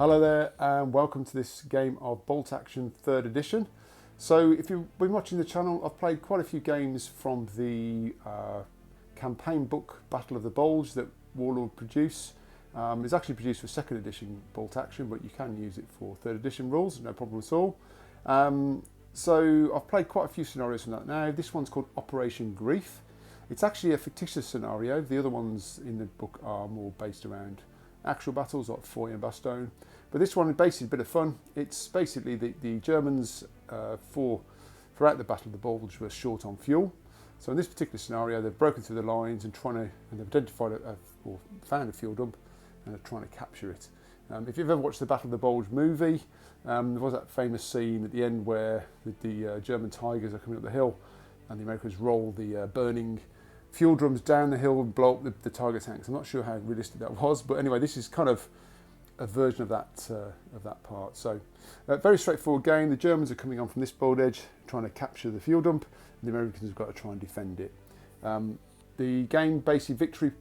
Hello there and welcome to this game of Bolt Action 3rd edition. So if you've been watching the channel, I've played quite a few games from the campaign book Battle of the Bulge that Warlord produce. It's actually produced for 2nd edition Bolt Action, but you can use it for 3rd edition rules, no problem at all. So I've played quite a few scenarios from that now. This one's called Operation Greif. It's actually a fictitious scenario. The other ones in the book are more based around actual battles like Foy and Bastogne. But this one is basically a bit of fun. It's basically the Germans throughout the Battle of the Bulge were short on fuel. So in this particular scenario, they've broken through the lines and they've identified or found a fuel dump and are trying to capture it. If you've ever watched the Battle of the Bulge movie, there was that famous scene at the end where the German Tigers are coming up the hill and the Americans roll the burning fuel drums down the hill and blow up the Tiger tanks. I'm not sure how realistic that was, but anyway, this is kind of a version of that part. So, very straightforward game. The Germans are coming on from this bold edge, trying to capture the fuel dump, and the Americans have got to try and defend it. The game basic victory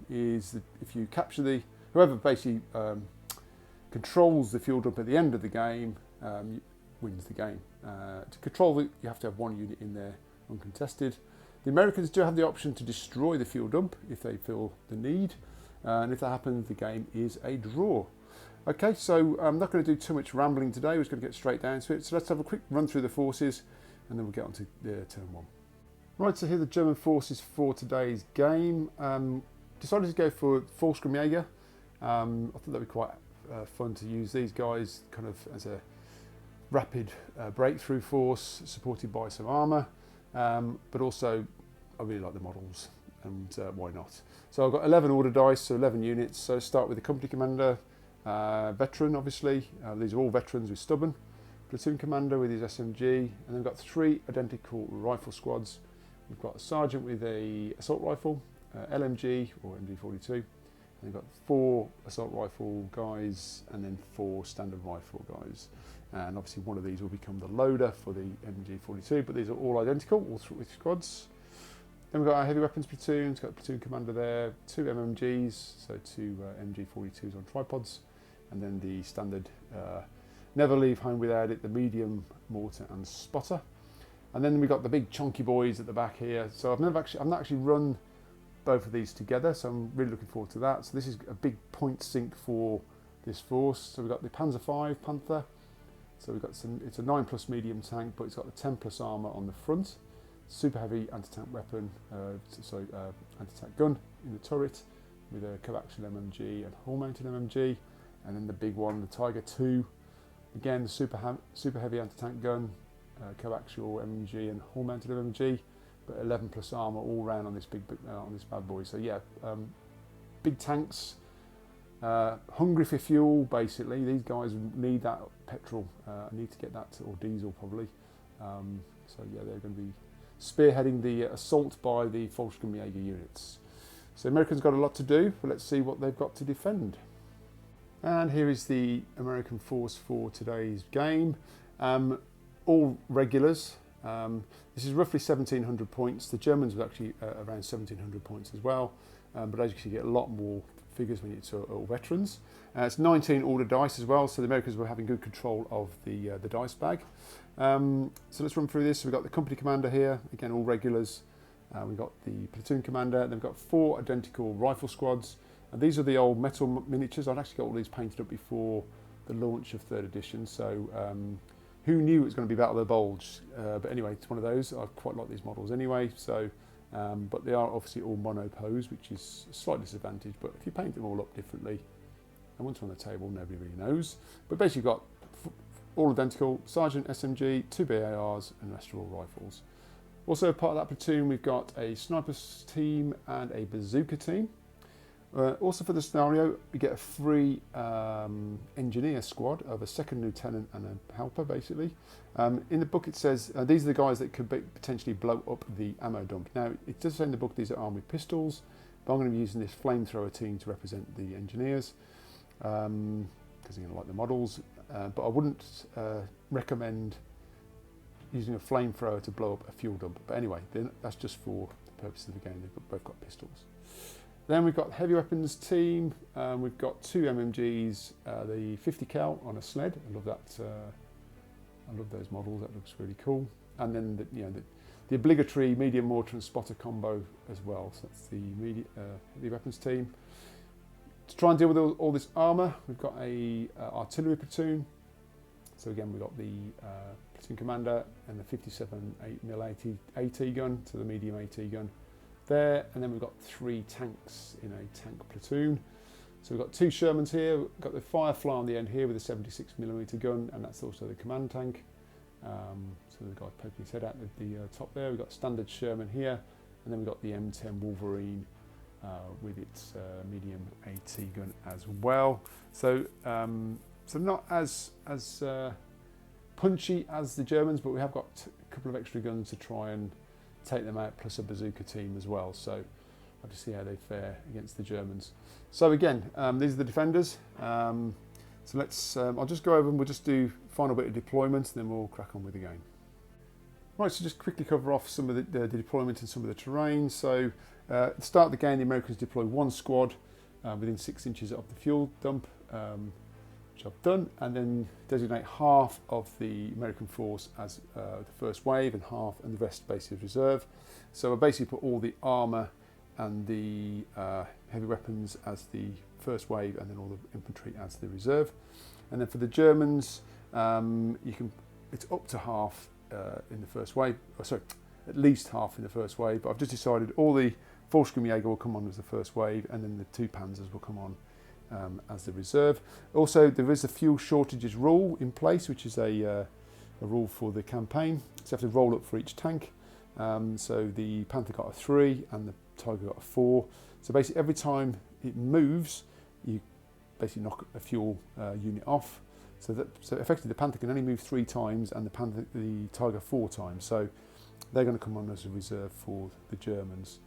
is that if you capture whoever basically controls the fuel dump at the end of the game wins the game. To control it, you have to have one unit in there uncontested. The Americans do have the option to destroy the fuel dump if they feel the need, and if that happens, the game is a draw. Okay, so I'm not going to do too much rambling today. We're just going to get straight down to it. So let's have a quick run through the forces, and then we'll get on to turn one. Right, so here are the German forces for today's game. Decided to go for Fallschirmjäger. I thought that'd be quite fun to use these guys kind of as a rapid breakthrough force, supported by some armour. But also, I really like the models, and why not? So I've got 11 order dice, so 11 units. So start with the company commander, veteran, obviously. These are all veterans with stubborn. Platoon commander with his SMG, and then we've got 3 identical rifle squads. We've got a sergeant with a assault rifle, LMG or MG42, and we've got 4 assault rifle guys, and then 4 standard rifle guys. And obviously one of these will become the loader for the MG42, but these are all identical, all 3 squads. Then we've got our heavy weapons platoon. It's got a platoon commander there, 2 MMGs, so 2 MG42s on tripods, and then the standard never leave home without it, the medium mortar and spotter. And then we've got the big chunky boys at the back here. So I've not actually run both of these together, so I'm really looking forward to that. So this is a big point sink for this force. So we've got the Panzer V Panther. So we've got it's a 9+ medium tank, but it's got the 10+ armour on the front. Super heavy anti-tank weapon, anti-tank gun in the turret with a coaxial MMG and hull-mounted MMG. And then the big one, the Tiger II. Again, the super heavy anti-tank gun, coaxial MMG and hull-mounted MMG, but 11+ armour all round on this on this bad boy. So yeah, big tanks. Hungry for fuel, basically. These guys need that petrol, need to get that, or diesel probably. So yeah, they're going to be spearheading the assault by the Fallschirmjäger units. So Americans got a lot to do, but let's see what they've got to defend. And here is the American force for today's game. All regulars. This is roughly 1,700 points. The Germans were actually around 1,700 points as well, but as you can see, you get a lot more figures when it's all veterans. It's 19 order dice as well, so the Americans were having good control of the dice bag. So let's run through this. So we've got the company commander here, again all regulars. We've got the platoon commander, then we've got 4 identical rifle squads. And these are the old metal miniatures. I'd actually got all these painted up before the launch of 3rd edition, so who knew it was going to be Battle of the Bulge? But anyway, it's one of those. I quite like these models anyway, so but they are obviously all monopose, which is a slight disadvantage, but if you paint them all up differently, and once on the table, nobody really knows. But basically you've got all identical, Sergeant SMG, 2 BARs, and the rest are all rifles. Also part of that platoon, we've got a snipers team and a bazooka team. Also for the scenario, we get a free engineer squad of a 2nd lieutenant and a helper, basically. In the book it says these are the guys that could potentially blow up the ammo dump. Now, it does say in the book these are armed with pistols, but I'm going to be using this flamethrower team to represent the engineers, because I'm going to like the models, but I wouldn't recommend using a flamethrower to blow up a fuel dump. But anyway, that's just for the purposes of the game. They've both got pistols. Then we've got the heavy weapons team. We've got 2 MMGs, the 50 cal on a sled. I love that. I love those models. That looks really cool. And then the obligatory medium mortar and spotter combo as well. So that's the heavy weapons team. To try and deal with all this armour, we've got a artillery platoon. So again, we've got the platoon commander and the 57 8mm AT gun, so the medium AT gun there, and then we've got 3 tanks in a tank platoon. So we've got 2 Shermans here. We've got the Firefly on the end here with a 76mm gun, and that's also the command tank. So the guy poking his head out at the top there. We've got standard Sherman here, and then we've got the M10 Wolverine with its medium AT gun as well. So so not as punchy as the Germans, but we have got a couple of extra guns to try and take them out, plus a bazooka team as well. So I'll have to see how they fare against the Germans. So again, these are the defenders. So let's, I'll just go over and we'll just do final bit of deployment, and then we'll crack on with the game. Right, so just quickly cover off some of the deployment and some of the terrain. So at the start of the game, the Americans deploy 1 squad within 6 inches of the fuel dump, which I've done, and then designate half of the American force as the first wave and the rest basically as reserve. So I basically put all the armour and the heavy weapons as the first wave, and then all the infantry as the reserve. And then for the Germans, it's up to half in the first wave, at least half in the first wave, but I've just decided all the Volksgruppenjäger will come on as the first wave, and then the 2 Panzers will come on as the reserve. Also, there is a fuel shortages rule in place, which is a rule for the campaign. So you have to roll up for each tank. So the Panther got a 3 and the Tiger got a 4. So basically every time it moves, you basically knock a fuel unit off. So effectively the Panther can only move 3 times and the Tiger 4 times. So they're going to come on as a reserve for the Germans.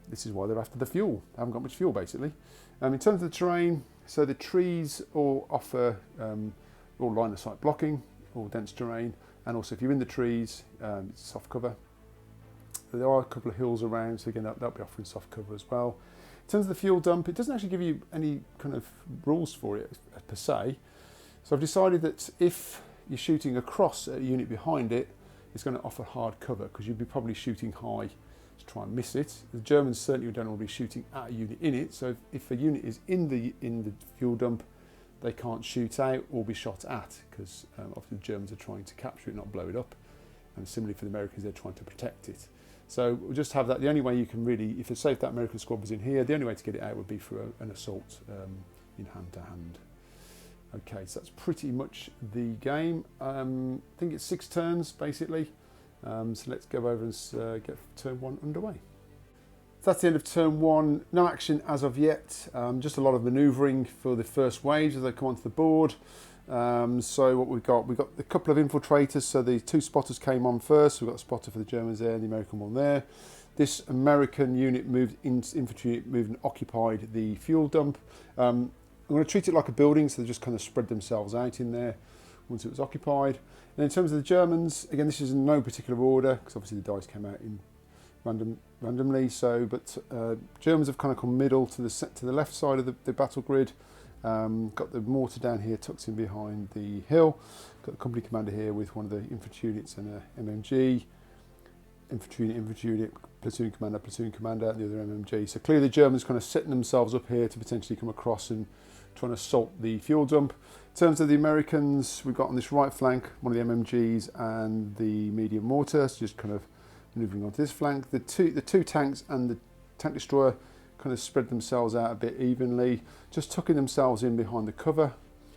This is why they're after the fuel. They haven't got much fuel basically. In terms of the terrain, so the trees all offer all line of sight blocking, all dense terrain, and also if you're in the trees, it's soft cover. There are a couple of hills around, so again that'll be offering soft cover as well. In terms of the fuel dump, it doesn't actually give you any kind of rules for it per se. So I've decided that if you're shooting across a unit behind it, it's going to offer hard cover because you'd be probably shooting high to try and miss it. The Germans certainly don't want to be shooting at a unit in it, so if a unit is in the fuel dump, they can't shoot out or be shot at, because often the Germans are trying to capture it, not blow it up. And similarly for the Americans, they're trying to protect it. So we'll just have that. The only way you can really, if it's safe that American squad was in here, the only way to get it out would be for an assault in hand to hand. Okay, so that's pretty much the game. I think it's 6 turns basically. So let's go over and get turn 1 underway. So that's the end of turn 1. No action as of yet. Just a lot of manoeuvring for the first waves as they come onto the board. So what we've got a couple of infiltrators. So the 2 spotters came on first. We've got a spotter for the Germans there and the American one there. This American unit infantry unit moved and occupied the fuel dump. I'm going to treat it like a building, so they just kind of spread themselves out in there once it was occupied. And in terms of the Germans, again, this is in no particular order, because obviously the dice came out in randomly. So, but Germans have kind of come middle to the left side of the battle grid. Got the mortar down here tucked in behind the hill. Got the company commander here with one of the infantry units and a MMG. Infantry unit, platoon commander, and the other MMG. So clearly the Germans kind of setting themselves up here to potentially come across and trying to assault the fuel dump. In terms of the Americans, we've got on this right flank one of the MMGs and the medium mortar, so just kind of moving onto this flank. The two tanks and the tank destroyer kind of spread themselves out a bit evenly, just tucking themselves in behind the cover,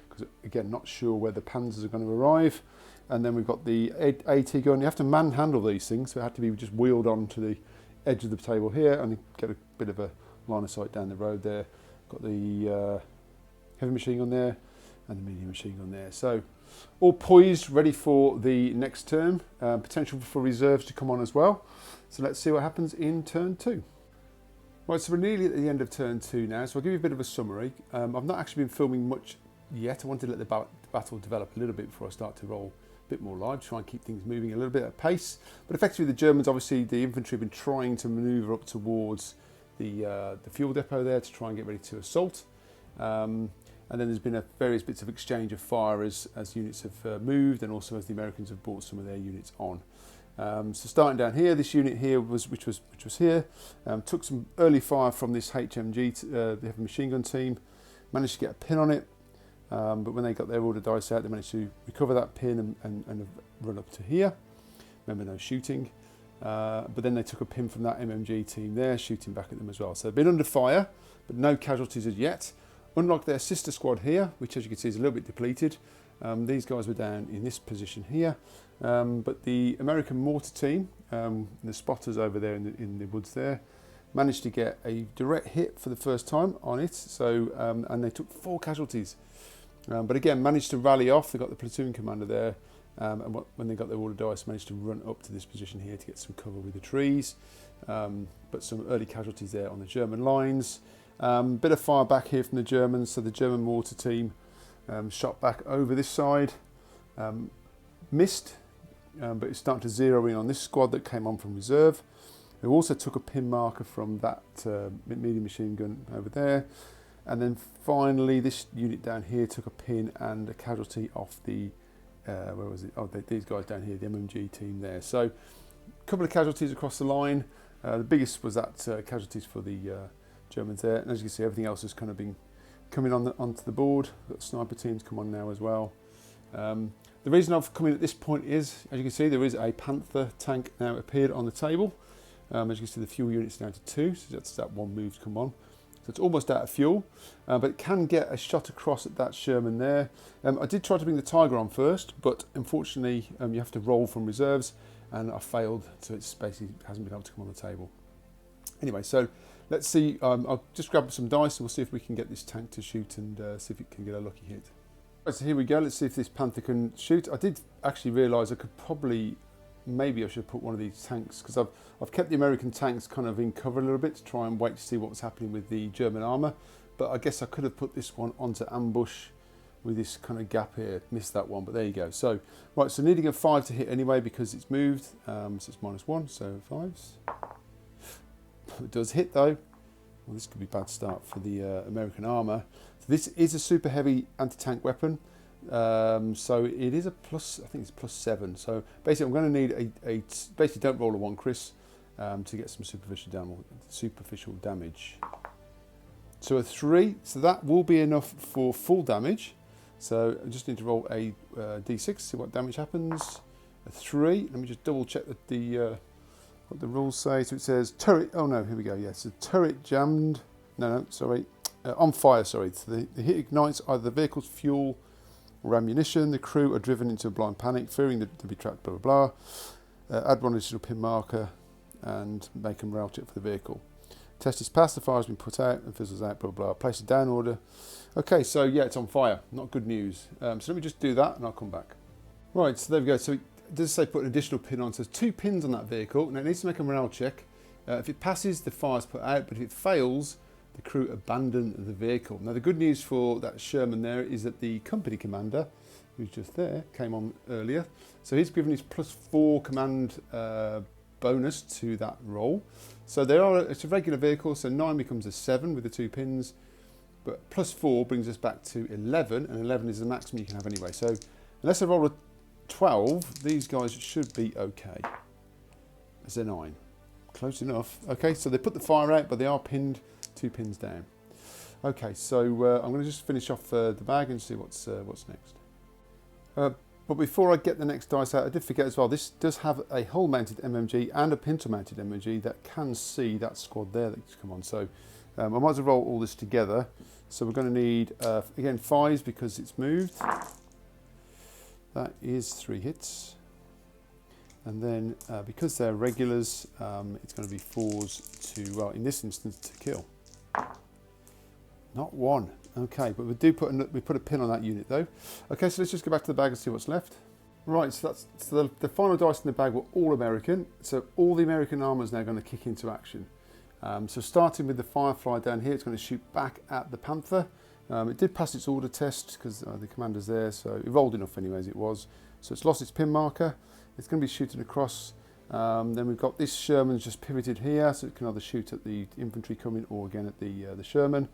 because again, not sure where the Panzers are going to arrive. And then we've got the AT gun. You have to manhandle these things, so it had to be just wheeled onto the edge of the table here and get a bit of a line of sight down the road there. Got the heavy machine gun there and the medium machine gun there. So all poised, ready for the next turn. Potential for reserves to come on as well. So let's see what happens in turn 2. Right, so we're nearly at the end of turn 2 now, so I'll give you a bit of a summary. I've not actually been filming much yet. I wanted to let the battle develop a little bit before I start to roll a bit more live, try and keep things moving a little bit at pace. But effectively the Germans, obviously the infantry have been trying to manoeuvre up towards the fuel depot there to try and get ready to assault. And then there's been various bits of exchange of fire as units have moved, and also as the Americans have brought some of their units on. So starting down here, this unit here which was here, took some early fire from this HMG, the heavy machine gun team, managed to get a pin on it, but when they got their order dice out, they managed to recover that pin and run up to here. Remember, no shooting. But then they took a pin from that MMG team there, shooting back at them as well. So they've been under fire, but no casualties as yet. Unlike their sister squad here, which as you can see is a little bit depleted. These guys were down in this position here. But the American mortar team, the spotters over there in the woods there, managed to get a direct hit for the first time on it. So and they took 4 casualties. But again, managed to rally off. They got the platoon commander there. And when they got their order dice, managed to run up to this position here to get some cover with the trees. But some early casualties there on the German lines. Bit of fire back here from the Germans, so the German mortar team shot back over this side, missed, but it's starting to zero in on this squad that came on from reserve. They also took a pin marker from that medium machine gun over there, and then finally this unit down here took a pin and a casualty off the where was it? Oh, these guys down here, the MMG team there. So a couple of casualties across the line. The biggest was that casualties for the Germans there, and as you can see, everything else has kind of been coming onto the board. Got sniper teams come on now as well. The reason I've come in at this point is, as you can see, there is a Panther tank now appeared on the table. As you can see, the fuel unit's down to 2, so that's that one move to come on. So it's almost out of fuel, but it can get a shot across at that Sherman there. I did try to bring the Tiger on first, but unfortunately you have to roll from reserves, and I failed, so it's basically hasn't been able to come on the table. Anyway, so let's see. I'll just grab some dice and we'll see if we can get this tank to shoot and see if it can get a lucky hit. Right, so here we go. Let's see if this Panther can shoot. I did actually realise I could maybe I should put one of these tanks, because I've kept the American tanks kind of in cover a little bit to try and wait to see what was happening with the German armour. But I guess I could have put this one onto ambush with this kind of gap here. Missed that one, but there you go. So right, so needing a 5 to hit anyway because it's moved. So it's -1, so 5s. It does hit though. Well, this could be a bad start for the American armour. So this is a super heavy anti-tank weapon. So it is a plus, I think it's +7. So basically I'm going to need basically don't roll a 1, Chris, to get some superficial damage. So a 3, so that will be enough for full damage. So I just need to roll a d6, see what damage happens. A 3, let me just double check that what the rules say. So it says turret, oh no, here we go, yes, the turret jammed, sorry, on fire, sorry. So the hit ignites either the vehicle's fuel or ammunition. The crew are driven into a blind panic, fearing to be trapped, blah, blah, blah. Add 1 additional pin marker and make a morale check for the vehicle. Test is passed, the fire has been put out and fizzles out, blah, blah, blah. Place a down order. Okay, so yeah, it's on fire. Not good news. So let me just do that and I'll come back. Right, so there we go. So it does say put an additional pin on. So there's 2 pins on that vehicle. Now it needs to make a morale check. If it passes, the fire's put out, but if it fails, the crew abandon the vehicle. Now the good news for that Sherman there is that the company commander, who's just there, came on earlier. So he's given his +4 command bonus to that roll. So it's a regular vehicle, so 9 becomes a 7 with the 2 pins, but +4 brings us back to 11, and 11 is the maximum you can have anyway. So unless I roll a 12, these guys should be okay. As a 9. Close enough. Okay, so they put the fire out, but they are pinned 2 pins down. Okay, so I'm going to just finish off the bag and see what's next. But before I get the next dice out, I did forget as well, this does have a hull-mounted MMG and a pintle-mounted MMG that can see that squad there that's come on. So I might as well roll all this together. So we're going to need, again, 5s because it's moved. That is 3 hits. And then because they're regulars, it's going to be 4s to, well, in this instance, to kill. Not 1. Okay, but we put a pin on that unit though. Okay, so let's just go back to the bag and see what's left. Right, so the final dice in the bag were all American. So all the American armour is now going to kick into action. So starting with the Firefly down here, it's going to shoot back at the Panther. It did pass its order test because the commander's there, so it rolled enough anyway as it was. So it's lost its pin marker. It's going to be shooting across. Then we've got this Sherman's just pivoted here, so it can either shoot at the infantry coming or again at the Sherman.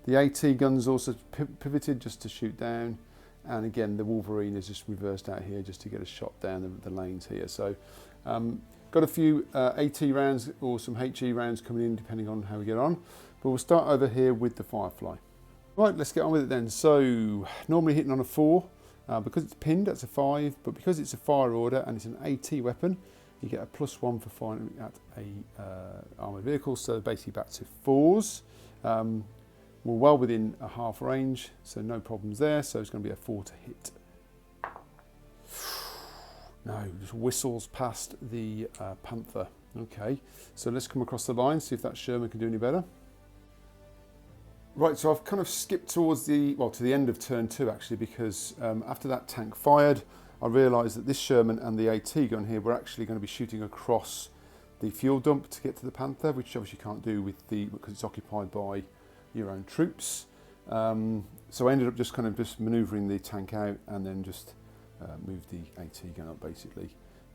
The AT gun's also pivoted just to shoot down, and again the Wolverine is just reversed out here just to get a shot down the lanes here. So got a few AT rounds or some HE rounds coming in depending on how we get on, but we'll start over here with the Firefly. Right, let's get on with it then. So normally hitting on a 4, because it's pinned that's a 5, but because it's a fire order and it's an AT weapon, you get a +1 for firing at a armoured vehicle, so basically back to 4s. We're well within a half range, so no problems there, so it's going to be a 4 to hit. No, just whistles past the Panther. Okay, so let's come across the line, see if that Sherman can do any better. Right, so I've kind of skipped towards to the end of turn 2 actually, because after that tank fired, I realised that this Sherman and the AT gun here were actually going to be shooting across the fuel dump to get to the Panther, which obviously you can't do because it's occupied by your own troops. So I ended up just manoeuvring the tank out and then just moved the AT gun up basically.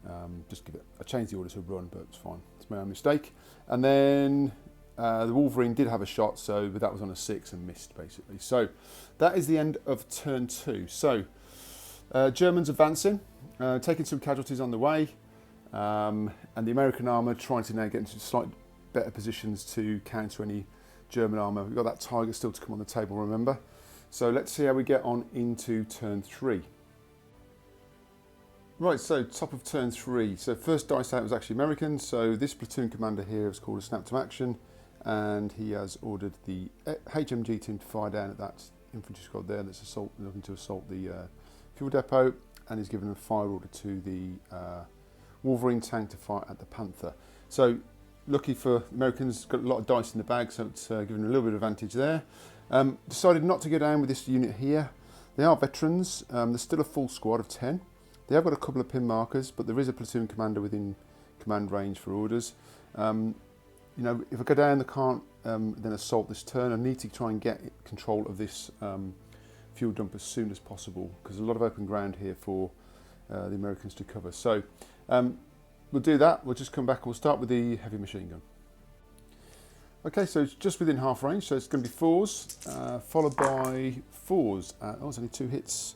I changed the order to run, but it's fine. It's my own mistake. And then the Wolverine did have a shot, but that was on a 6 and missed basically. So that is the end of turn 2. So Germans advancing, taking some casualties on the way, and the American armour trying to now get into slightly better positions to counter any German armour. We've got that Tiger still to come on the table, remember. So let's see how we get on into turn 3. Right, so top of turn 3. So first dice out was actually American, so this platoon commander here is called a snap to action, and he has ordered the HMG team to fire down at that infantry squad there that's looking to assault the fuel depot, and he's given a fire order to the Wolverine tank to fire at the Panther. So lucky for Americans, got a lot of dice in the bag, so it's given a little bit of advantage there. Decided not to go down with this unit here. They are veterans, there's still a full squad of 10. They have got a couple of pin markers, but there is a platoon commander within command range for orders. You know, if I go down, they can't then assault this turn. I need to try and get control of this fuel dump as soon as possible, because there's a lot of open ground here for the Americans to cover. So we'll do that. We'll just come back and we'll start with the heavy machine gun. Okay, so it's just within half range, so it's going to be 4s, followed by 4s. It's only 2 hits,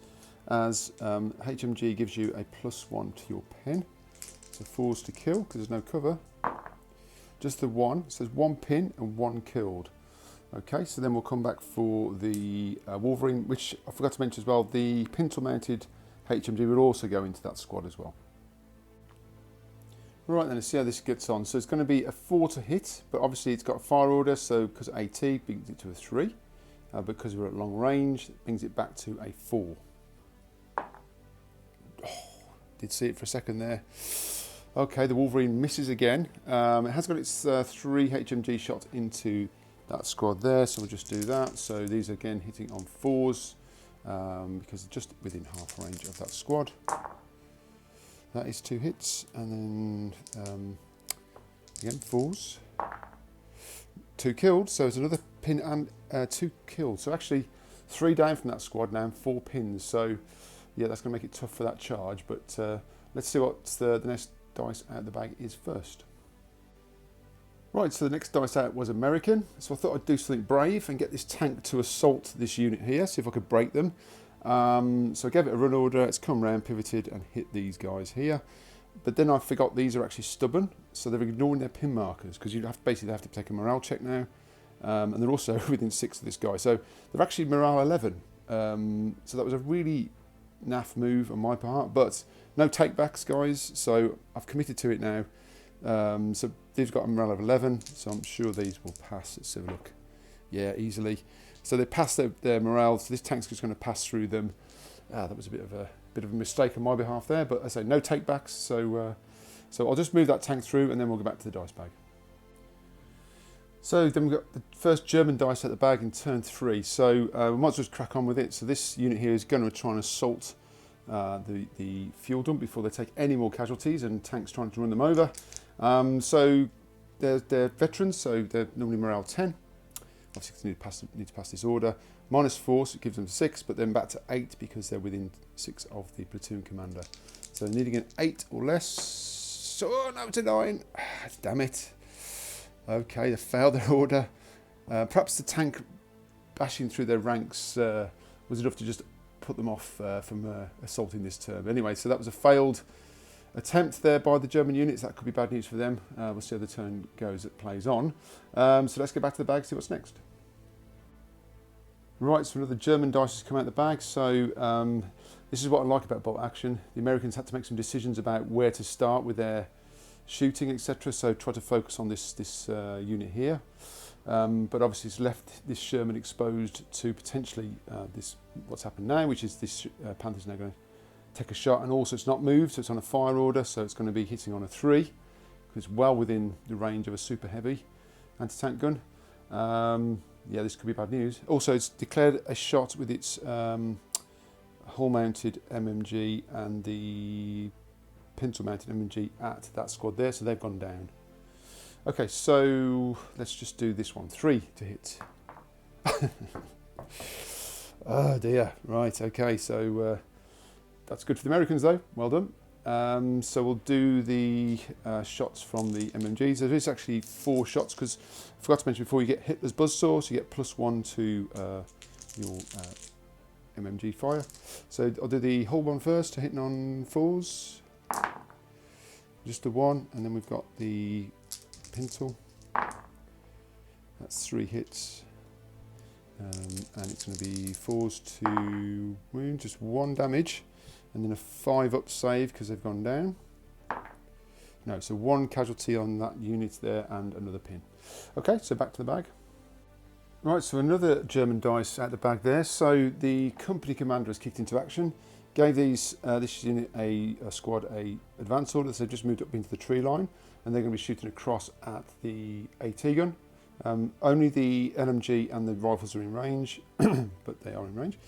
as HMG gives you a +1 to your pin. So 4s to kill, because there's no cover. Just the 1, so there's 1 pin and 1 killed. Okay, so then we'll come back for the Wolverine, which I forgot to mention as well, the pintle-mounted HMG will also go into that squad as well. Right then, let's see how this gets on. So it's going to be a 4 to hit, but obviously it's got a fire order, so because AT brings it to a 3. Because we're at long range, it brings it back to a 4. Oh, did see it for a second there. Okay, the Wolverine misses again. It has got its 3 HMG shots into that squad there, so we'll just do that. So these are again hitting on 4s because they're just within half range of that squad. That is 2 hits, and then again 4s. 2 killed, so it's another pin and 2 killed. So actually 3 down from that squad now and 4 pins. So yeah, that's going to make it tough for that charge. But let's see what the next dice out of the bag is first. Right, so the next dice out was American. So I thought I'd do something brave and get this tank to assault this unit here, see if I could break them. So I gave it a run order, it's come round, pivoted and hit these guys here. But then I forgot these are actually stubborn, so they're ignoring their pin markers, because you basically have to take a morale check now. And they're also within 6 of this guy, so they're actually morale 11. So that was a really naff move on my part, but no takebacks, guys, so I've committed to it now. So they've got a morale of 11, so I'm sure these will pass. Let's have a look. Yeah, easily. So they passed their morale, so this tank's just going to pass through them. That was a bit of a mistake on my behalf there, but as I say, no takebacks, so I'll just move that tank through and then we'll go back to the dice bag. So then we've got the first German dice out the bag in turn 3, so we might as well just crack on with it. So this unit here is going to try and assault the fuel dump before they take any more casualties, and tanks trying to run them over. So they're veterans, so they're normally morale 10. Obviously need to pass this order. -4, so it gives them 6, but then back to 8 because they're within 6 of the platoon commander. So needing an 8 or less. Oh, no, it's a 9. Damn it. Okay, they failed their order. Perhaps the tank bashing through their ranks was enough to just put them off from assaulting this turn. Anyway, so that was a failed attempt there by the German units. That could be bad news for them. We'll see how the turn goes. It plays on. So let's get back to the bag, see what's next. Right, so another German dice has come out of the bag. So this is what I like about bolt action. The Americans had to make some decisions about where to start with their shooting, etc. So try to focus on this unit here. But obviously it's left this Sherman exposed to potentially what's happened now, which is this Panther's now going to take a shot, and also it's not moved, so it's on a fire order, so it's going to be hitting on a 3 because it's well within the range of a super heavy anti-tank gun. Yeah, this could be bad news. Also, it's declared a shot with its hull-mounted MMG and the pintle-mounted MMG at that squad there, so they've gone down. Okay, so let's just do this one. 3 to hit. Oh dear. Right, okay, so that's good for the Americans though. Well done. So we'll do the shots from the MMGs. There is actually 4 shots because I forgot to mention before, you get Hitler's buzzsaw, so you get +1 to your MMG fire. So I'll do the hull one first, to hitting on 4s. Just the 1, and then we've got the pintle. That's 3 hits. And it's going to be 4s to wound, just 1 damage. And then a 5 up save because they've gone down. No, so 1 casualty on that unit there and another pin. Okay, so back to the bag. Right, so another German dice out the bag there. So the company commander has kicked into action. Gave this unit a squad a advance order, so they've just moved up into the tree line, and they're going to be shooting across at the AT gun. Only the LMG and the rifles are in range, but they are in range.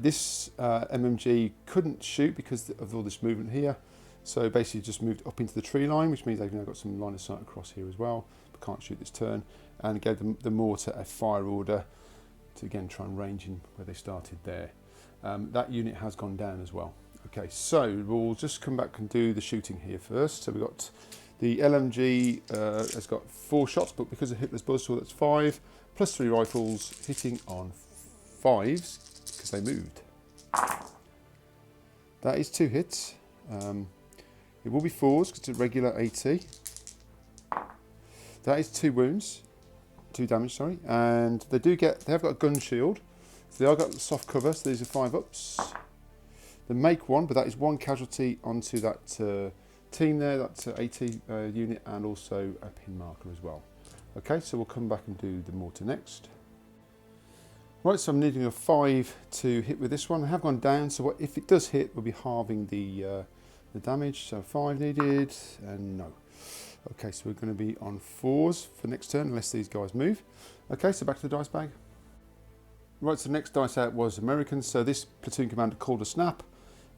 This MMG couldn't shoot because of all this movement here, so basically just moved up into the tree line, which means they've now got some line of sight across here as well, but can't shoot this turn, and gave the mortar a fire order to again try and range in where they started there. That unit has gone down as well. Okay, so we'll just come back and do the shooting here first. So we've got the LMG has got 4 shots, but because of Hitler's buzzsaw, that's 5, plus 3 rifles, hitting on 5s because they moved. That is 2 hits. It will be 4s because it's a regular AT. That is 2 wounds, 2 damage, sorry, and they have got a gun shield. So they are got soft cover, so these are 5 ups. They make 1, but that is 1 casualty onto that team there, that's AT unit, and also a pin marker as well. Okay, so we'll come back and do the mortar next. Right, so I'm needing a 5 to hit with this one. I have gone down, so if it does hit, we'll be halving the damage. So 5 needed, and no. Okay, so we're going to be on 4s for next turn, unless these guys move. Okay, so back to the dice bag. Right, so the next dice out was Americans. So this platoon commander called a snap.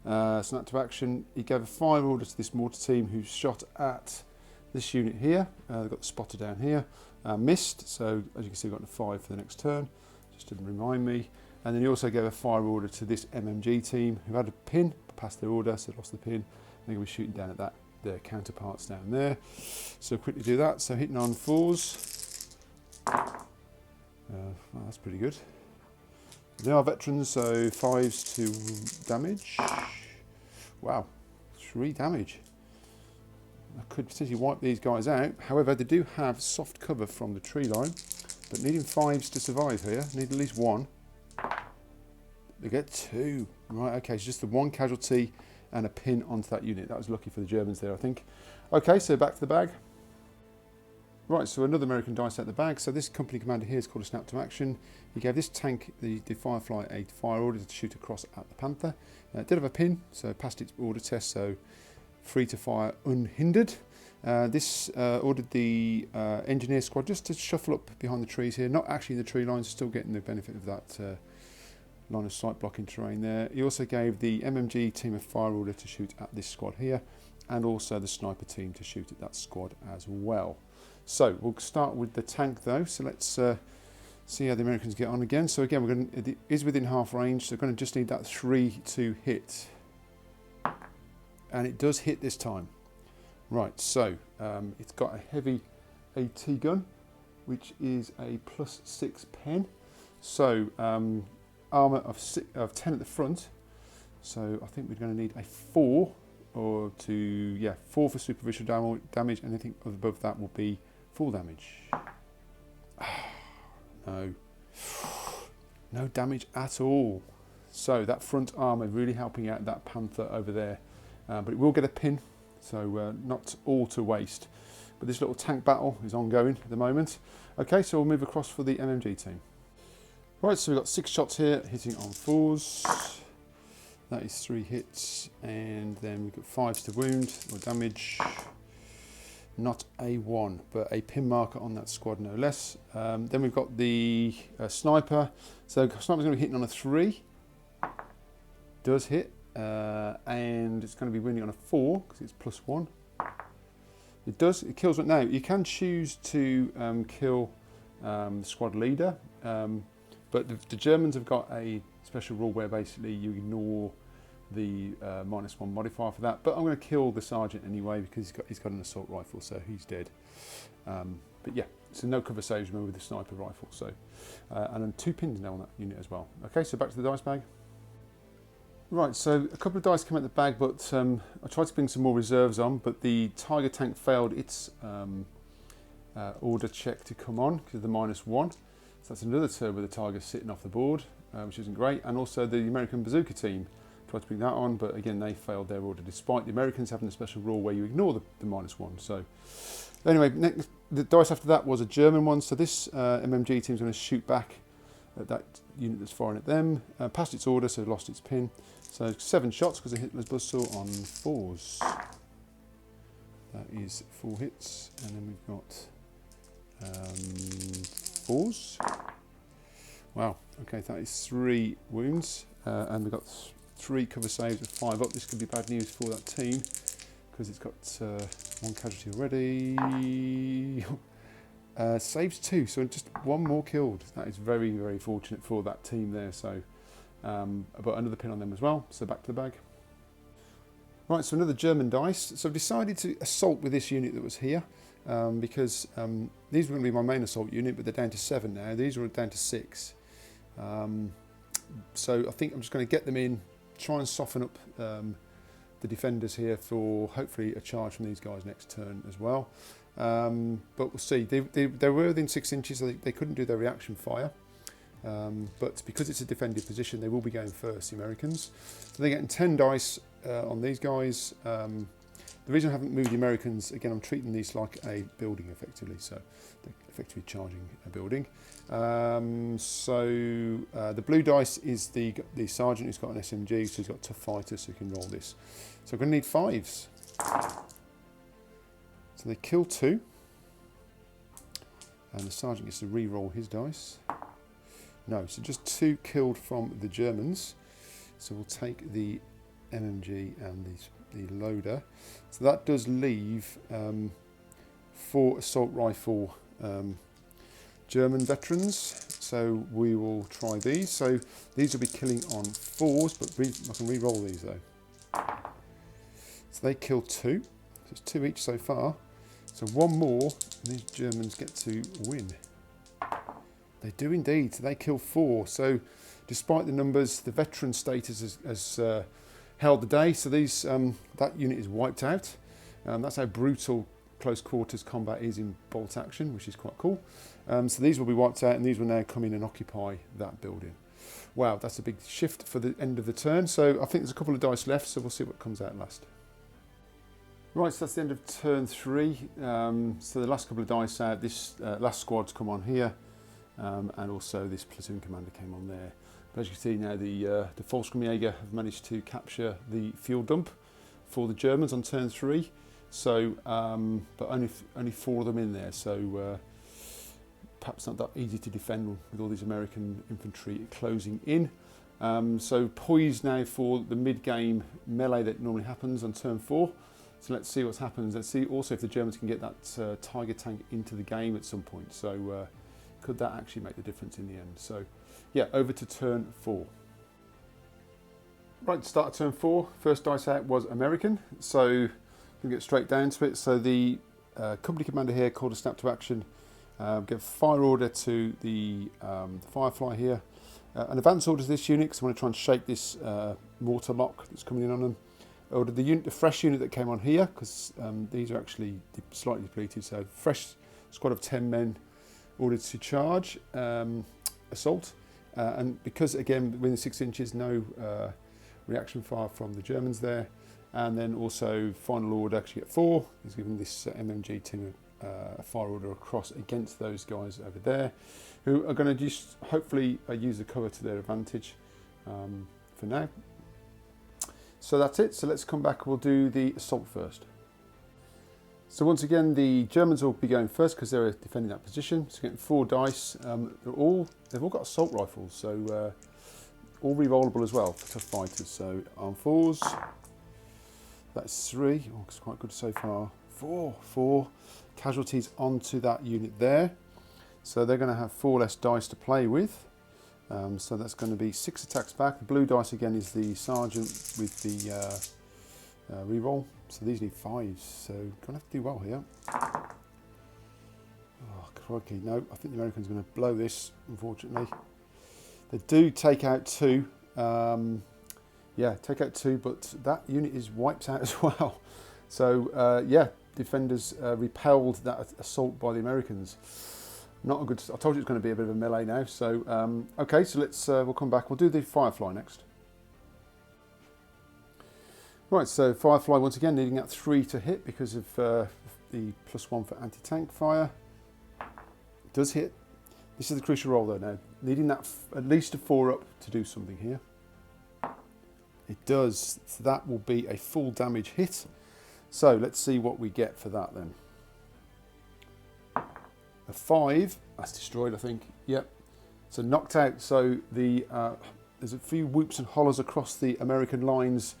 Snap to action. He gave a fire order to this mortar team who shot at this unit here. They've got the spotter down here. Missed, so as you can see, got a 5 for the next turn. Just to remind me. And then he also gave a fire order to this MMG team who had a pin, passed their order, so lost the pin. They're going to be shooting down at their counterparts down there. So quickly do that. So hitting on 4s. Well, that's pretty good. They are veterans, so 5s to damage. Wow, 3 damage. I could potentially wipe these guys out. However, they do have soft cover from the tree line, but needing 5s to survive here, need at least 1. They get 2. Right, okay, so just the 1 casualty and a pin onto that unit. That was lucky for the Germans there, I think. Okay, so back to the bag. Right, so another American dice out the bag. So this company commander here is called a snap to action. He gave this tank, the Firefly, a fire order to shoot across at the Panther. It did have a pin, so passed its order test, so free to fire unhindered. This ordered the engineer squad just to shuffle up behind the trees here, not actually in the tree lines, still getting the benefit of that line of sight blocking terrain there. He also gave the MMG team a fire order to shoot at this squad here, and also the sniper team to shoot at that squad as well. So we'll start with the tank though, so let's see how the Americans get on again. So again, it is within half range, so we're going to just need that 3 to hit. And it does hit this time. Right, so it's got a heavy AT gun, which is a +6 pen. So armour of 10 at the front. So I think we're going to need a 4 4 for superficial damage. Anything above that will be full damage. No damage at all. So that front armour really helping out that Panther over there. But it will get a pin, so not all to waste. But this little tank battle is ongoing at the moment. Okay, so we'll move across for the MMG team. Right, so we've got 6 shots here, hitting on 4s. That is 3 hits, and then we've got 5s to wound or damage. Not a 1, but a pin marker on that squad, no less. Then we've got the sniper. So sniper's going to be hitting on a 3. Does hit, and it's going to be winning on a 4 because it's +1. It does. It kills it now. You can choose to kill the squad leader, but the Germans have got a special rule where basically you ignore the -1 modifier for that. But I'm going to kill the sergeant anyway because he's got an assault rifle, so he's dead. But yeah, so no cover saves with the sniper rifle. So and then 2 pins now on that unit as well. Okay, so back to the dice bag. Right, so a couple of dice come out the bag, but I tried to bring some more reserves on, but the Tiger tank failed its order check to come on because of the -1. So that's another turn with the Tiger sitting off the board, which isn't great. And also the American Bazooka team tried to bring that on, but again they failed their order, despite the Americans having a special rule where you ignore the -1. So anyway, next, the dice after that was a German one. So this MMG team is going to shoot back at that unit that's firing at them. Passed its order, so lost its pin. So 7 shots because it hit Hitler's buzzsaw on 4s. That is 4 hits, and then we've got 4s. Wow, okay, that is 3 wounds, and we've got 3 cover saves with 5 up. This could be bad news for that team because it's got 1 casualty already. Saves 2, so just 1 more killed. That is very, very fortunate for that team there. So, but another pin on them as well. So back to the bag. Right, so another German dice. So I've decided to assault with this unit that was here because these were going to be my main assault unit, but they're down to 7 now. These are down to 6. So I think I'm just going to get them in, try and soften up the defenders here for hopefully a charge from these guys next turn as well. But we'll see. They were within 6 inches, so they couldn't do their reaction fire. But because it's a defended position, they will be going first, the Americans. So they're getting 10 dice on these guys. The reason I haven't moved the Americans, again, I'm treating these like a building effectively, so they're effectively charging a building. The blue dice is the sergeant who's got an SMG, so he's got tough fighters, so he can roll this. So I'm going to need 5s. So they kill 2, and the sergeant gets to re-roll his dice. No, so just 2 killed from the Germans. So we'll take the MMG and the loader. So that does leave 4 assault rifle German veterans. So we will try these. So these will be killing on 4s, but I can re-roll these though. So they kill 2. So it's 2 each so far. So 1 more, and these Germans get to win. They do indeed. So they kill 4. So despite the numbers, the veteran status has held the day. So these that unit is wiped out. That's how brutal close quarters combat is in bolt action, which is quite cool. So these will be wiped out, and these will now come in and occupy that building. Wow, that's a big shift for the end of the turn. So I think there's a couple of dice left, so we'll see what comes out last. Right, so that's the end of turn 3. So the last couple of dice out, this last squad's come on here, and also this platoon commander came on there. But as you can see now, the Volkskriegsjäger have managed to capture the fuel dump for the Germans on turn 3. So, but only 4 of them in there, so perhaps not that easy to defend with all these American infantry closing in. So poised now for the mid-game melee that normally happens on turn 4. So let's see what happens. Let's see also if the Germans can get that Tiger tank into the game at some point. So could that actually make the difference in the end? So yeah, over to turn 4. Right, start of turn 4. First dice out was American. So We'll get straight down to it. So the company commander here called a snap to action. Give fire order to the Firefly here. An advance order to this unit because I want to try and shake this mortar lock that's coming in on them. Ordered the fresh unit that came on here because these are actually slightly depleted. So fresh squad of 10 men ordered to charge assault. And because again within 6 inches, no reaction fire from the Germans there. And then also final order, actually get 4. He's given this MMG team a fire order across against those guys over there, who are going to just hopefully use the cover to their advantage for now. So that's it. So let's come back. We'll do the assault first. So once again, the Germans will be going first because they're defending that position. So getting 4 dice. They've all got assault rifles, so all re-rollable as well for tough fighters. So on 4s, that's 3. Oh, it's quite good so far. 4 casualties onto that unit there. So they're going to have 4 less dice to play with. So that's going to be 6 attacks back. The blue dice again is the sergeant with the re-roll. So these need 5s. So going to have to do well here. Oh, crikey. No, I think the Americans are going to blow this, unfortunately. They do take out 2. Yeah, take out 2, but that unit is wiped out as well. So yeah, defenders repelled that assault by the Americans. Not a good. I told you it's going to be a bit of a melee now. So okay, so let's we'll come back. We'll do the Firefly next. Right, so Firefly once again needing that 3 to hit because of the +1 for anti-tank fire. It does hit. This is the crucial roll though now. Needing that at least a 4 up to do something here. It does. So that will be a full damage hit. So let's see what we get for that then. A 5, that's destroyed I think. Yep. So knocked out. So the there's a few whoops and hollers across the American lines.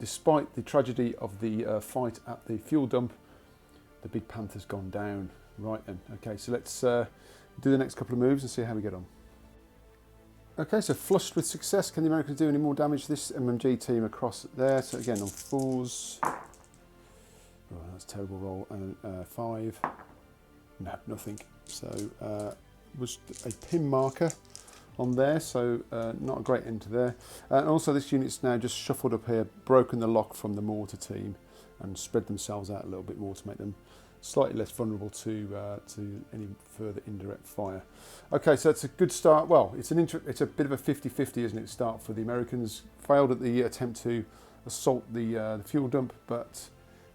Despite the tragedy of the fight at the fuel dump, the Big Panther's gone down. Right then. Okay, so let's do the next couple of moves and see how we get on. Okay, so flushed with success. Can the Americans do any more damage to this MMG team across there? So again on 4s. Oh, that's a terrible roll. And 5. No, nothing. So was a pin marker on there, so not a great end to there. And also this unit's now just shuffled up here, broken the lock from the mortar team and spread themselves out a little bit more to make them slightly less vulnerable to any further indirect fire. Okay, so it's a good start. Well, it's a bit of a 50-50, isn't it, start for the Americans. Failed at the attempt to assault the fuel dump, but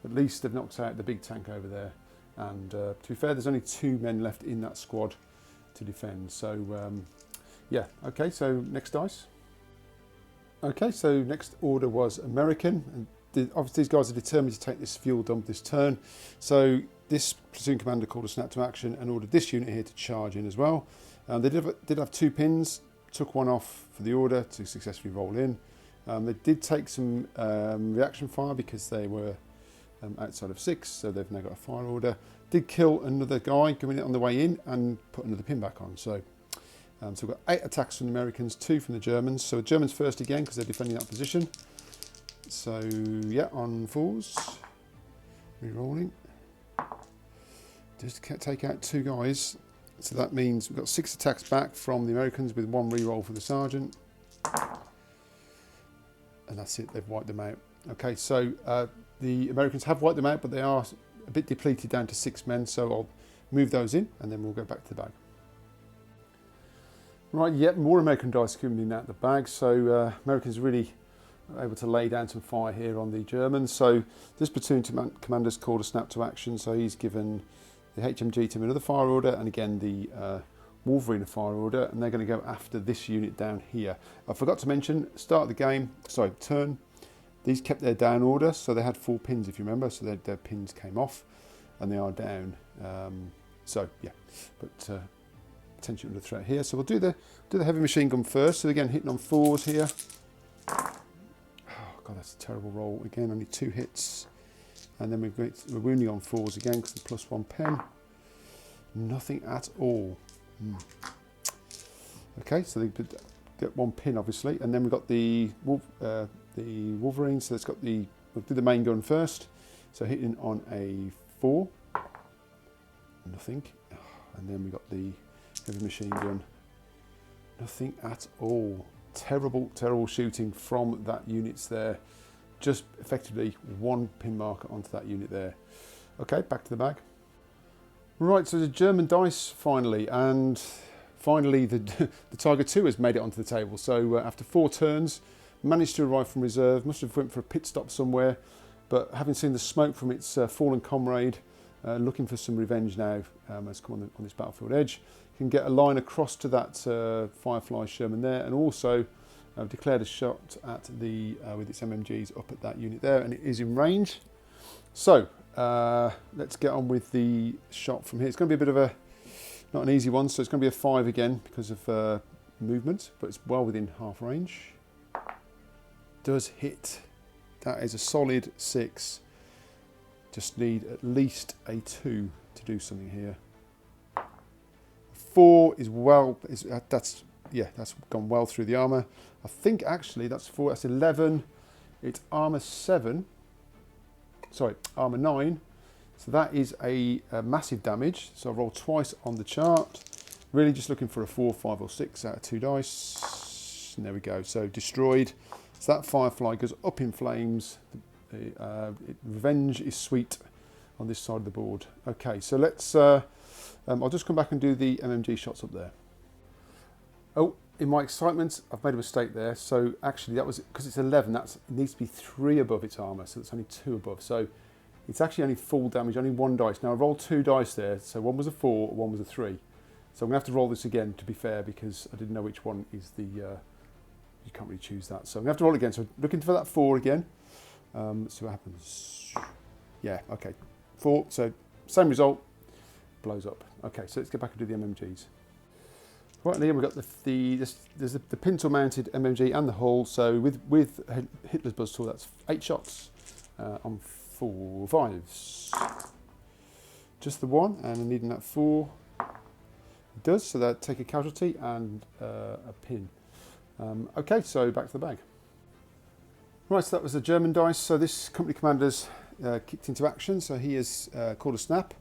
at least they've knocked out the big tank over there. And to be fair, there's only 2 men left in that squad to defend. So yeah, okay, so next dice. Okay, so next order was American. And obviously these guys are determined to take this fuel dump this turn. So this platoon commander called a snap to action and ordered this unit here to charge in as well. They did have 2 pins, took 1 off for the order to successfully roll in. They did take some reaction fire because they were outside of 6, so they've now got a fire order. Did kill another guy coming on the way in and put another pin back on. So so we've got 8 attacks from the Americans, 2 from the Germans. So the Germans first again because they're defending that position. So yeah, on 4s, re-rolling. Just take out 2 guys. So that means we've got 6 attacks back from the Americans with 1 re-roll for the sergeant. And that's it, they've wiped them out. Okay, so the Americans have wiped them out, but they are a bit depleted down to 6 men. So I'll move those in and then we'll go back to the bag. Right, yep, more American dice coming in out the bag. So Americans really able to lay down some fire here on the Germans. So this platoon commander's called a snap to action. So he's given the HMG team another fire order, and again the Wolverine a fire order, and they're going to go after this unit down here. I forgot to mention, start of the game, sorry, turn, these kept their down order, so they had 4 pins if you remember, so their pins came off and they are down. So yeah, but potentially under threat here. So we'll do the heavy machine gun first. So again, hitting on 4s here. Oh god, that's a terrible roll. Again, only 2 hits. And then we're wounding on 4s again because the +1 pen. Nothing at all. Okay, so they get 1 pin obviously, and then we've got the Wolverine. So it's got we'll do the main gun first. So hitting on a 4, nothing. And then we got the heavy machine gun, nothing at all. Terrible, terrible shooting from that units there. Just effectively 1 pin marker onto that unit there. Okay, back to the bag. Right, so the German dice finally, and finally the Tiger 2 has made it onto the table. So after 4 turns, managed to arrive from reserve, must have went for a pit stop somewhere, but having seen the smoke from its fallen comrade, looking for some revenge now, has come on this battlefield edge. Can get a line across to that Firefly Sherman there, and also declared a shot at the with its MMGs up at that unit there, and it is in range. So let's get on with the shot from here. It's going to be a bit of not an easy one, so it's going to be a 5 again because of movement, but it's well within half range. Does hit. That is a solid 6. Just need at least a 2 to do something here. 4 is that's gone well through the armour. I think actually that's 4. That's 11. It's armour 7. Sorry, armour 9. So that is a massive damage. So I rolled twice on the chart. Really just looking for a 4, 5, or 6 out of 2 dice. And there we go. So destroyed. So that Firefly goes up in flames. Revenge is sweet on this side of the board. Okay, so let's. I'll just come back and do the MMG shots up there. Oh, in my excitement, I've made a mistake there. So actually, that was because it's 11. It needs to be 3 above its armour, so it's only 2 above. So it's actually only full damage, only 1 dice. Now I rolled 2 dice there, so one was a 4, one was a 3. So I'm gonna have to roll this again to be fair, because I didn't know which one is the. You can't really choose that, so I'm gonna have to roll again. So looking for that 4 again. See what happens. Yeah, okay. 4. So same result. Blows up. Okay, so let's get back and do the MMGs. Right, and here we've got there's the pintle mounted MMG and the hull. So with Hitler's Buzzsaw, that's 8 shots on 4 5s. Just the 1, and I'm needing that 4. It does, so that take a casualty and a pin. Okay, so back to the bag. Right, so that was the German dice. So this company commander's kicked into action, so he has called a snap.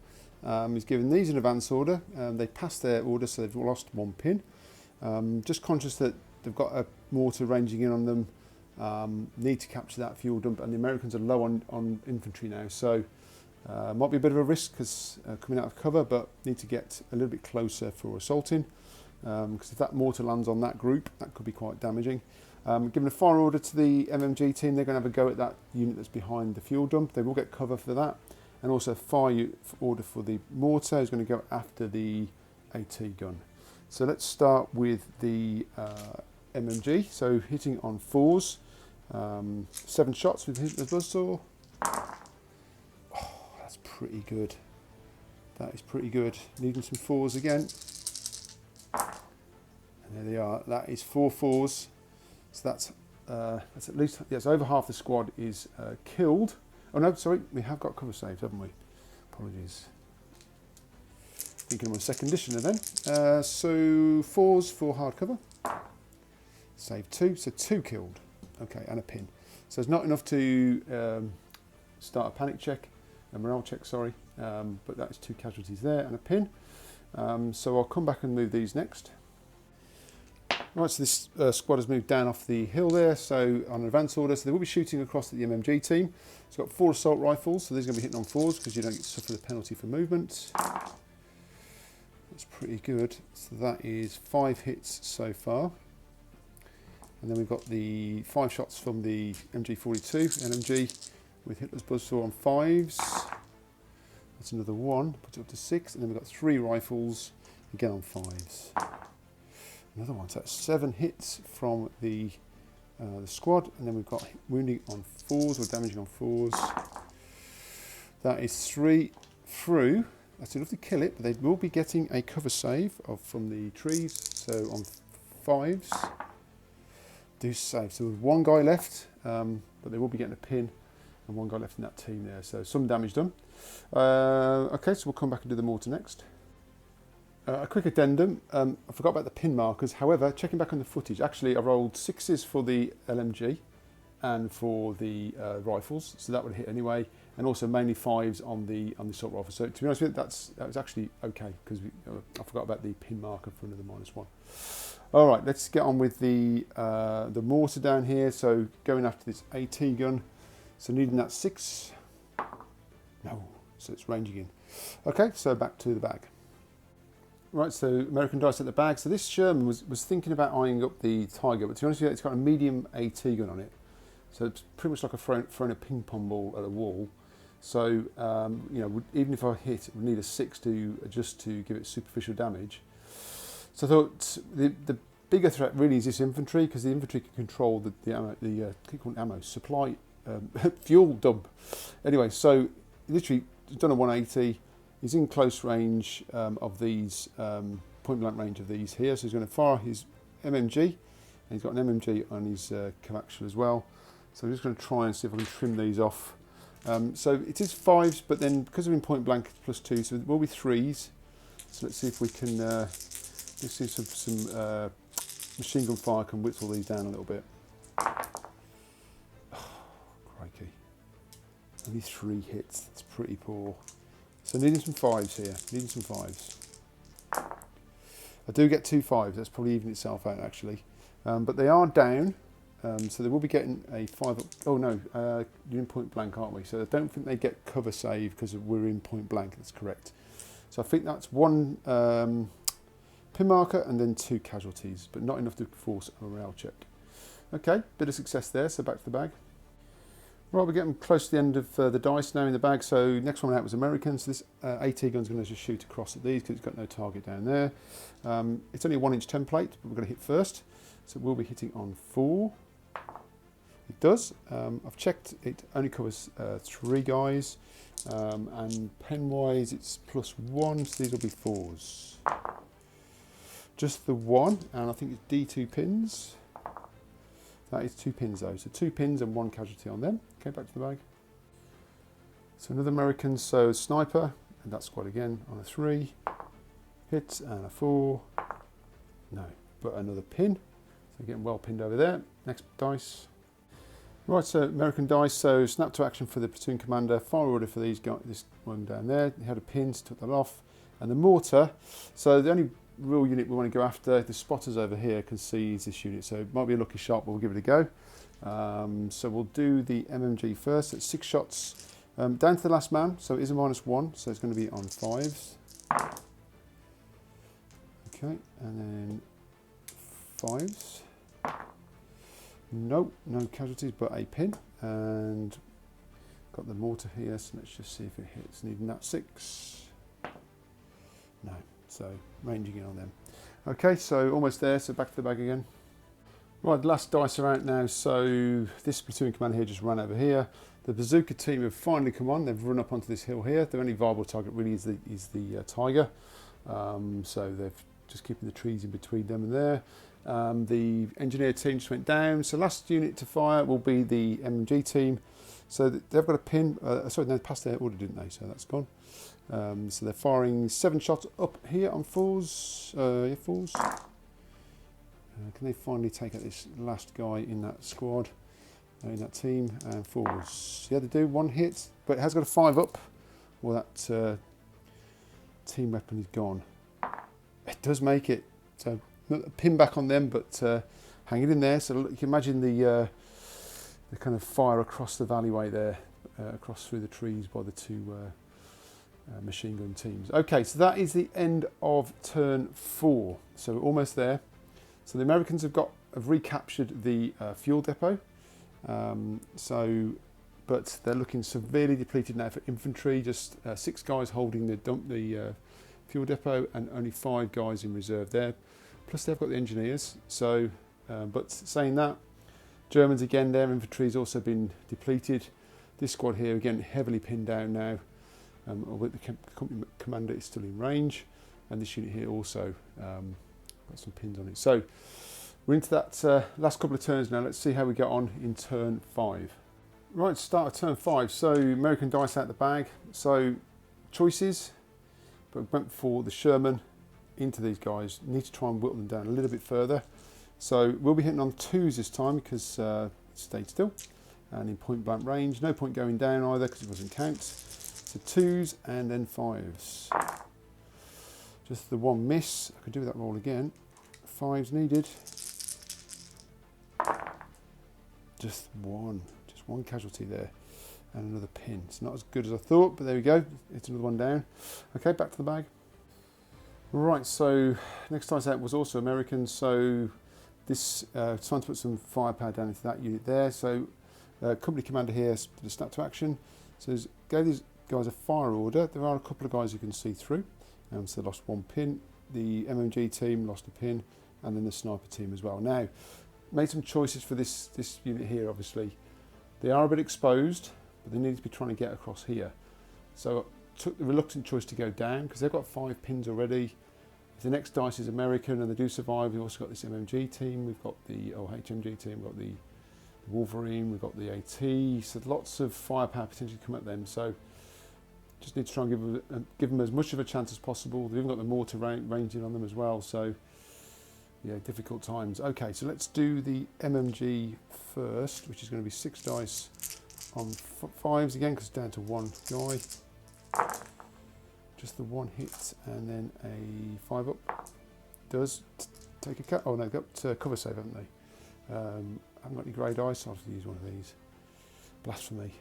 He's given these in advance order. They passed their order, so they've lost 1 pin. Just conscious that they've got a mortar ranging in on them, need to capture that fuel dump, and the Americans are low on infantry now, so might be a bit of a risk because coming out of cover, but need to get a little bit closer for assaulting, because if that mortar lands on that group, that could be quite damaging. Given a fire order to the MMG team, they're going to have a go at that unit that's behind the fuel dump. They will get cover for that. And also a fire order for the mortar is going to go after the AT gun. So let's start with the MMG. So hitting on 4s. 7 shots with the Buzzsaw. Oh, that's pretty good. That is pretty good. Needing some 4s again. And there they are. That is 4 4s. So that's at least, yes, over half the squad is killed. Oh no, sorry, we have got cover saves, haven't we? Apologies. Thinking of my second editioner then. So 4s for hard cover. Save 2, so 2 killed. Okay, and a pin. So it's not enough to start a panic check, a morale check, sorry. But that is 2 casualties there and a pin. So I'll come back and move these next. Right, so this squad has moved down off the hill there, so on advance order, so they will be shooting across at the MMG team. It's got 4 assault rifles, so these are going to be hitting on 4s because you don't get to suffer the penalty for movement. That's pretty good. So that is 5 hits so far. And then we've got the 5 shots from the MG42 NMG with Hitler's Buzzsaw on 5s. That's another 1, puts it up to 6, and then we've got 3 rifles, again on 5s. Another one, so that's 7 hits from the squad, and then we've got wounding on 4s, or damaging on 4s. That is 3 through. That's enough to kill it, but they will be getting a cover save from the trees, so on 5s. Do save. So with 1 guy left, but they will be getting a pin, and 1 guy left in that team there, so some damage done. Okay, so we'll come back and do the mortar next. A quick addendum, I forgot about the pin markers. However, checking back on the footage, actually I rolled 6s for the LMG and for the rifles, so that would hit anyway. and also mainly 5s on the assault rifle. So to be honest with you, that was actually okay, because I forgot about the pin marker for another -1. All right, let's get on with the mortar down here. So going after this AT gun, so needing that 6. No, so it's ranging in. Okay, so back to the bag. Right, so American dice at the bag. So this Sherman was thinking about eyeing up the Tiger, but to be honest with you, it's got a medium AT gun on it. So it's pretty much like throwing a ping pong ball at a wall. So, you know, even if I hit, it would need a 6 to adjust to give it superficial damage. So I thought the bigger threat really is this infantry, because the infantry can control the ammo supply, fuel dump. Anyway, so literally he's done a 180. He's in close range of these, point blank range of these here. So he's going to fire his MMG, and he's got an MMG on his coaxial as well. So I'm just going to try and see if I can trim these off. So it is 5s, but then because they're in point blank, it's +2, so it will be 3s. So let's see if we can, let's see if some machine gun fire can whittle these down a little bit. Oh, crikey. Only 3 hits, that's pretty poor. So needing some 5s here, needing some 5s. I do get 2 5s, that's probably evened itself out actually. But they are down, so they will be getting a 5 up. Oh no, you're in point blank, aren't we? So I don't think they get cover save because we're in point blank, that's correct. So I think that's 1 pin marker and then 2 casualties, but not enough to force a morale check. Okay, bit of success there, so back to the bag. Right, we're getting close to the end of the dice now in the bag. So next one out was American. So this AT gun's going to just shoot across at these because it's got no target down there. It's only a 1-inch template, but we're going to hit first. So we'll be hitting on 4. It does. I've checked, it only covers 3 guys. And pen-wise, it's +1, so these will be 4s. Just the 1, and I think it's D2 pins. That is 2 pins though, so 2 pins and 1 casualty on them. Okay, back to the bag. So another American, so sniper, and that squad again on a 3. Hit and a 4. No, but another pin. So getting well pinned over there. Next dice. Right, so American dice, so snap to action for the platoon commander. Fire order for these guys, this one down there. He had a pin, so took that off. And the mortar, so the only real unit we want to go after, the spotters over here can seize this unit, so it might be a lucky shot, but we'll give it a go. So we'll do the MMG first. It's 6 shots down to the last man, so it is a -1, so it's going to be on 5s. Okay, and then 5s. Nope, no casualties, but a pin, and got the mortar here, so let's just see if it hits. Needing that 6. No. So ranging in on them. Okay, so almost there, so back to the bag again. Right, the last dice are out now, so this platoon commander here just ran over here. The bazooka team have finally come on, they've run up onto this hill here. Their only viable target really is the Tiger. So they're just keeping the trees in between them and there. The engineer team just went down, so last unit to fire will be the MMG team. So they've got a pin, sorry, they passed their order, didn't they? So that's gone. So they're firing 7 shots up here on 4s. Yeah, 4s. Can they finally take out this last guy in that squad, in that team? And 4s. Yeah, they do. 1 hit, but it has got a 5 up. Well, that team weapon is gone. It does make it. So not a pin back on them, but hang it in there. So you can imagine the kind of fire across the alleyway there, across through the trees by the 2 machine gun teams. Okay, so that is the end of turn 4. So we're almost there. So the Americans have recaptured the fuel depot. But they're looking severely depleted now for infantry. Just 6 guys holding the fuel depot, and only 5 guys in reserve there. Plus they've got the engineers. So, but saying that, Germans again, their infantry has also been depleted. This squad here again heavily pinned down now. Although the company commander is still in range, and this unit here also got some pins on it. So we're into that last couple of turns now. Let's see how we get on in turn 5. Right, start of turn 5. So American dice out the bag. So choices, but went for the Sherman into these guys. Need to try and whittle them down a little bit further. So we'll be hitting on 2s this time because it stayed still. and in point blank range. No point going down either because it doesn't count. So 2s and then 5s. Just the one miss. I could do that roll again. 5s needed. Just one casualty there, and another pin. It's not as good as I thought, but there we go. It's another one down. Okay, back to the bag. Right, so next dice out was also American, so this trying to put some firepower down into that unit there. So company commander here did a snap to action. So gave these guys a fire order. There are a couple of guys you can see through. So they lost 1 pin. The MMG team lost a pin, and then the sniper team as well. Now, made some choices for this unit here, obviously. They are a bit exposed, but they need to be trying to get across here. So took the reluctant choice to go down because they've got 5 pins already. If the next dice is American and they do survive, we've also got this MMG team, we've got the HMG team, we've got the Wolverine, we've got the AT, so lots of firepower potentially come at them. So just need to try and give them as much of a chance as possible. They've even got the mortar ranging on them as well, so yeah, difficult times. Okay, so let's do the MMG first, which is going to be 6 dice on 5s again, because it's down to 1 guy. Just the 1 hit, and then a 5 up. Does take a cut. Oh no, they've got cover save, haven't they? I haven't got any grey dice, I'll have to use one of these. Blasphemy.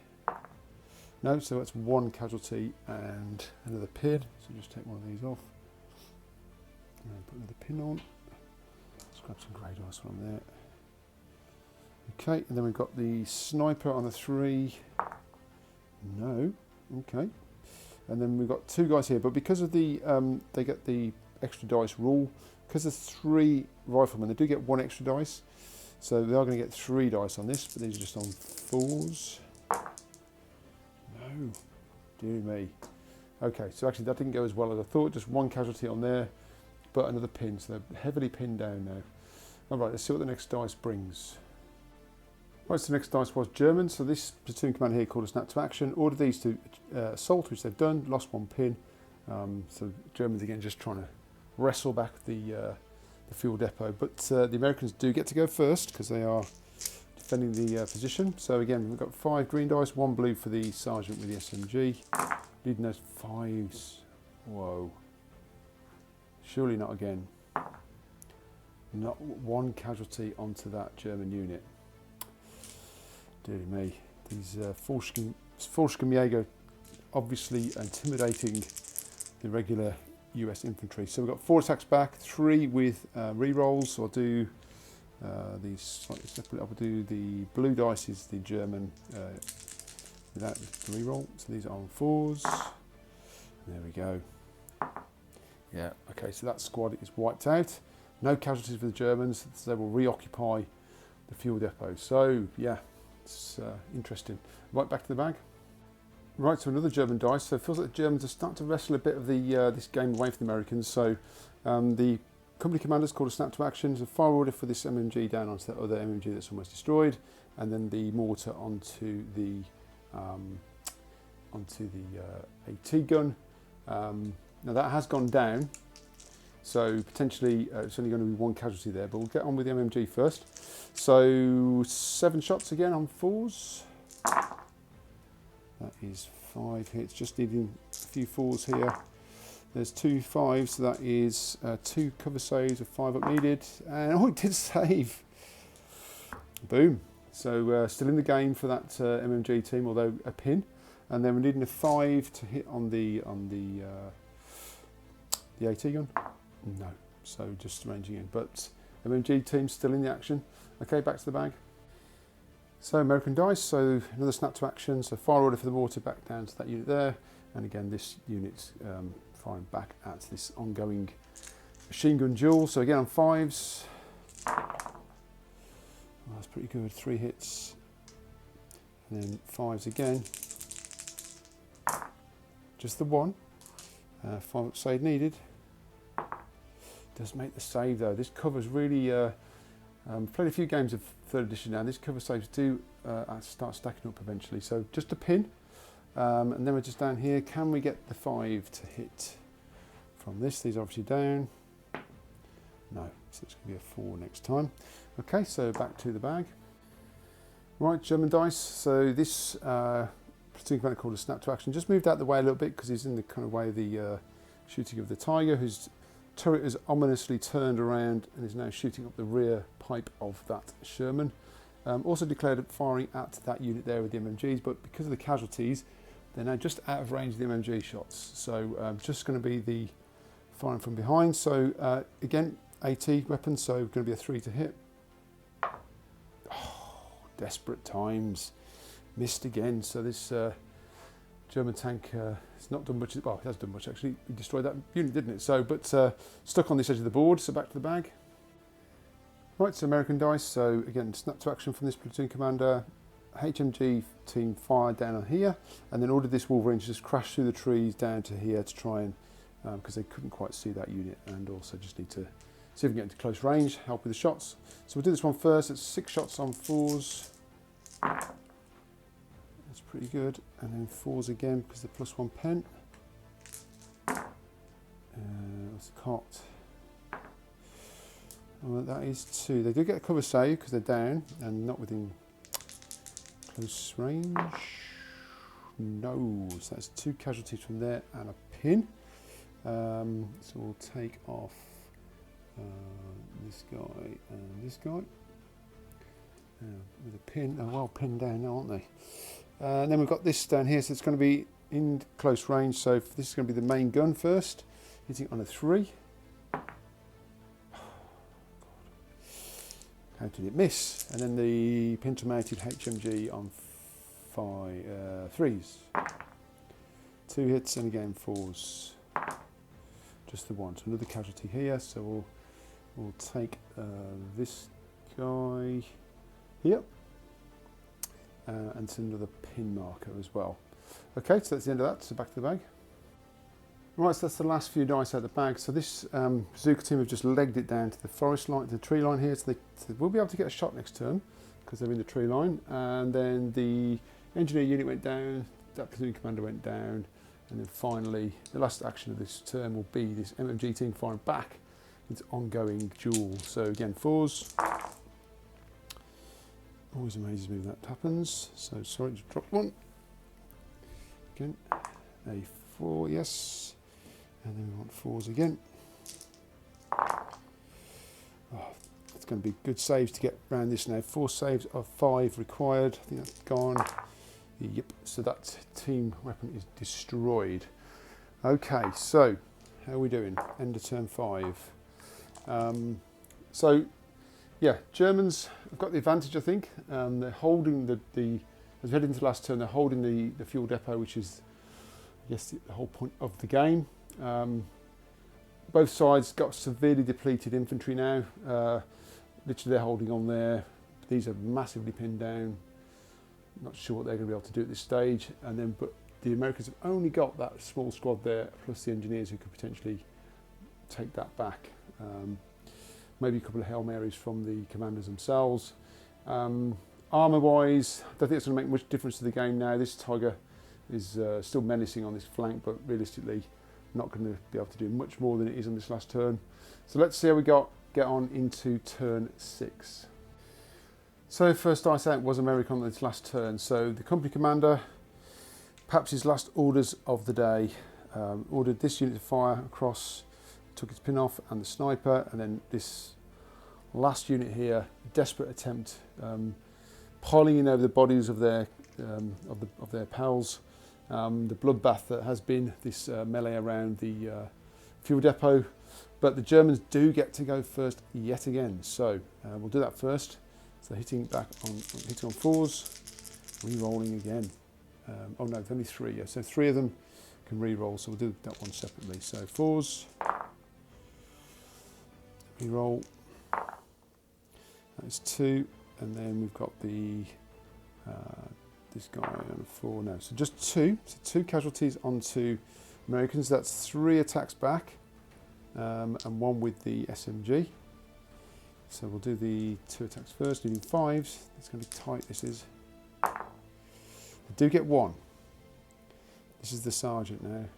No, so that's 1 casualty and another pin. So just take one of these off. And put another pin on. Let's grab some grey dice from there. Okay, and then we've got the sniper on the 3. No, okay. And then we've got 2 guys here, but because of the, they get the extra dice rule, because there's 3 riflemen, they do get 1 extra dice. So they are going to get 3 dice on this, but these are just on 4s. No, dear me. Okay, so actually that didn't go as well as I thought, just 1 casualty on there, but another pin, so they're heavily pinned down now. All right, let's see what the next dice brings. Right, so the next dice was German, so this platoon commander here called a snap to action, ordered these to assault, which they've done, lost 1 pin. So Germans again just trying to wrestle back the fuel depot, but the Americans do get to go first because they are defending the position. So again, we've got 5 green dice, 1 blue for the sergeant with the SMG. Needing those 5s. Whoa. Surely not again. Not 1 casualty onto that German unit. Dear me. These Fallschirmjäger obviously intimidating the regular US infantry. So we've got 4 attacks back, 3 with re-rolls. So I'll do these slightly separate. I'll do the blue dice is the German without the re-roll. So these are on 4s. There we go. Yeah, okay, so that squad is wiped out. No casualties for the Germans, so they will reoccupy the fuel depot. So yeah, it's interesting. Right, back to the bag. Right, so another German dice. So it feels like the Germans are starting to wrestle a bit of the this game away from the Americans. So the company commander's called a snap to action. So fire order for this MMG down onto that other MMG that's almost destroyed, and then the mortar onto the AT gun. Now that has gone down, so potentially it's only going to be 1 casualty there, but we'll get on with the MMG first. So 7 shots again on 4s. That is 5 hits, just needing a few 4s here. There's 2 5s, so that is 2 cover saves with 5 up needed. And oh, it did save. Boom. So still in the game for that MMG team, although a pin. And then we're needing a 5 to hit on the AT gun. No, so just ranging in. But MMG team still in the action. Okay, back to the bag. So American dice, so another snap to action, so fire order for the mortar back down to that unit there, and again this unit's firing back at this ongoing machine gun duel. So again on 5s, oh, that's pretty good, 3 hits, and then 5s again, just the 1, 5 up save needed. Does make the save though. This covers really, played a few games of 3rd edition now, these cover saves do start stacking up eventually. So just a pin, and then we're just down here. Can we get the 5 to hit from this? These are obviously down. No, so it's going to be a 4 next time. Okay, so back to the bag. Right, German dice. So this platoon commander called a snap to action. Just moved out the way a little bit because he's in the kind of way of the shooting of the Tiger, whose turret has ominously turned around and is now shooting up the rear pipe of that Sherman. Also declared firing at that unit there with the MMGs, but because of the casualties, they're now just out of range of the MMG shots. So just going to be the firing from behind. So again, AT weapon, so going to be a 3 to hit. Oh, desperate times. Missed again. So this German tank has not done much. Well, it has done much actually. It destroyed that unit, didn't it? So, but stuck on this edge of the board. So back to the bag. Right, so American dice. So again, snap to action from this platoon commander. HMG team fired down on here, and then ordered this Wolverine to just crash through the trees down to here to try and, because they couldn't quite see that unit, and also just need to see if we can get into close range, help with the shots. So we'll do this one first. It's 6 shots on 4s. That's pretty good. And then 4s again because they're +1 pen. What's the cot? Well, that is 2. They do get a cover save because they're down and not within close range. No, so that's 2 casualties from there and a pin. So we'll take off this guy and this guy with a pin. Oh, well pinned down, aren't they? And then we've got this down here, so it's going to be in close range. So this is going to be the main gun first, hitting on a 3. How did it miss? And then the pin-to-mounted HMG on 3s. 2 hits and again 4s. Just the 1. So another casualty here. So we'll take this guy here. And it's another pin marker as well. Okay, so that's the end of that. So back to the bag. Right, so that's the last few dice out of the bag. So this bazooka team have just legged it down to the forest line, the tree line here. So they will be able to get a shot next turn because they're in the tree line. And then the engineer unit went down, that platoon commander went down, and then finally the last action of this turn will be this MMG team firing back into ongoing duel. So again, 4s. Always amazes me when that happens. So sorry, just dropped one. Again, a 4, yes. And then we want 4s again. Oh, it's going to be good saves to get around this now. 4 saves of 5 required. I think that's gone. Yep, so that team weapon is destroyed. Okay, so how are we doing? End of turn 5. So, yeah, Germans have got the advantage, I think. They're holding as we head into the last turn, they're holding the fuel depot, which is, I guess, the whole point of the game. Both sides got severely depleted infantry now. Literally, they're holding on there. These are massively pinned down. Not sure what they're going to be able to do at this stage. And then, but the Americans have only got that small squad there, plus the engineers who could potentially take that back. Maybe a couple of Hail Marys from the commanders themselves. Armour-wise, I don't think it's going to make much difference to the game now. This Tiger is still menacing on this flank, but realistically not going to be able to do much more than it is on this last turn. So let's see how we get on into turn 6. So first dice out was America on this last turn. So the company commander, perhaps his last orders of the day, ordered this unit to fire across, took its pin off, and the sniper, and then this last unit here, desperate attempt, piling in over the bodies of their pals. The bloodbath that has been this melee around the fuel depot, but the Germans do get to go first yet again. So we'll do that first. So hitting on 4s, re-rolling again. Oh no, there's only 3. Yeah, so 3 of them can re-roll. So we'll do that one separately. So 4s, re-roll. That is 2, and then we've got the this guy on a 4 now. So just 2. So 2 casualties onto Americans. That's 3 attacks back, and 1 with the SMG. So we'll do the 2 attacks first, needing 5s. It's going to be tight, this is. I do get 1. This is the sergeant now.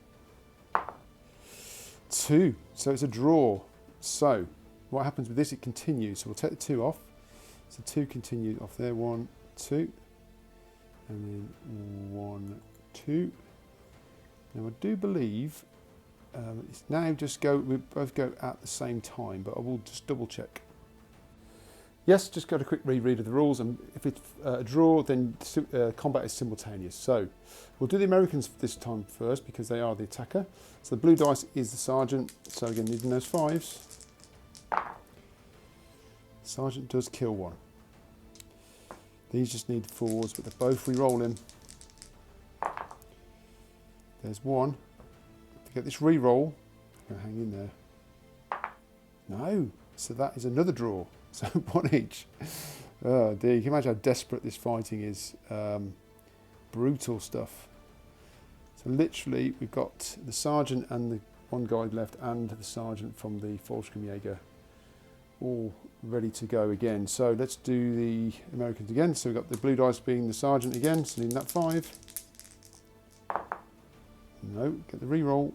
2. So it's a draw. So what happens with this? It continues. So we'll take the 2 off. So 2 continued off there. 1, 2, and then 1, 2. Now I do believe it's now we both go at the same time, but I will just double check. Yes, just got a quick reread of the rules, and if it's a draw, then combat is simultaneous. So we'll do the Americans this time first because they are the attacker. So the blue dice is the sergeant. So again, needing those 5s. Sergeant does kill 1. These just need 4s, but they're both re-rolling. There's 1. To get this re-roll, I'm going to hang in there. No, so that is another draw. So 1 each. Oh dear, you can imagine how desperate this fighting is. Brutal stuff. So literally, we've got the sergeant and the one guy left, and the sergeant from the Fallschirmjäger, all ready to go again. So let's do the Americans again. So we've got the blue dice being the sergeant again, so needing that 5. No, get the re-roll.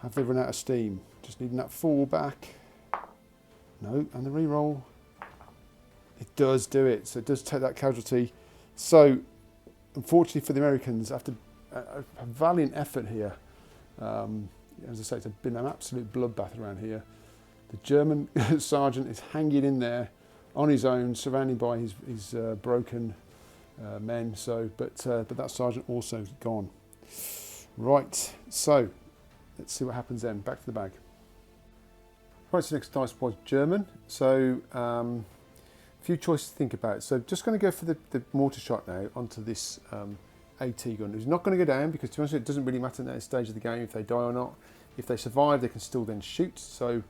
Have they run out of steam? Just needing that 4 back. No, and the re-roll. It does do it, so it does take that casualty. So, unfortunately for the Americans, after a valiant effort here, as I say, it's been an absolute bloodbath around here. The German sergeant is hanging in there on his own, surrounded by his broken men. So, but that sergeant also gone. Right, so let's see what happens then. Back to the bag. Right, so next dice was German. So a few choices to think about. So just going to go for the mortar shot now onto this AT gun. It's not going to go down because, to be honest, it doesn't really matter at that stage of the game if they die or not. If they survive, they can still then shoot. So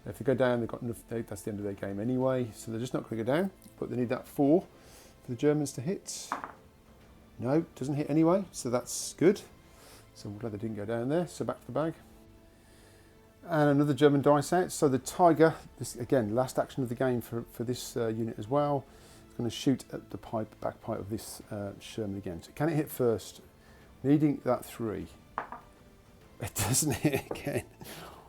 if they go down, they've got enough. That's the end of their game anyway. So they're just not going to go down. But they need that 4 for the Germans to hit. No, doesn't hit anyway. So that's good. So I'm glad they didn't go down there. So back to the bag. And another German dice out. So the Tiger, this again, last action of the game for this unit as well. It's going to shoot at the back pipe of this Sherman again. So can it hit first? Needing that 3. It doesn't hit again.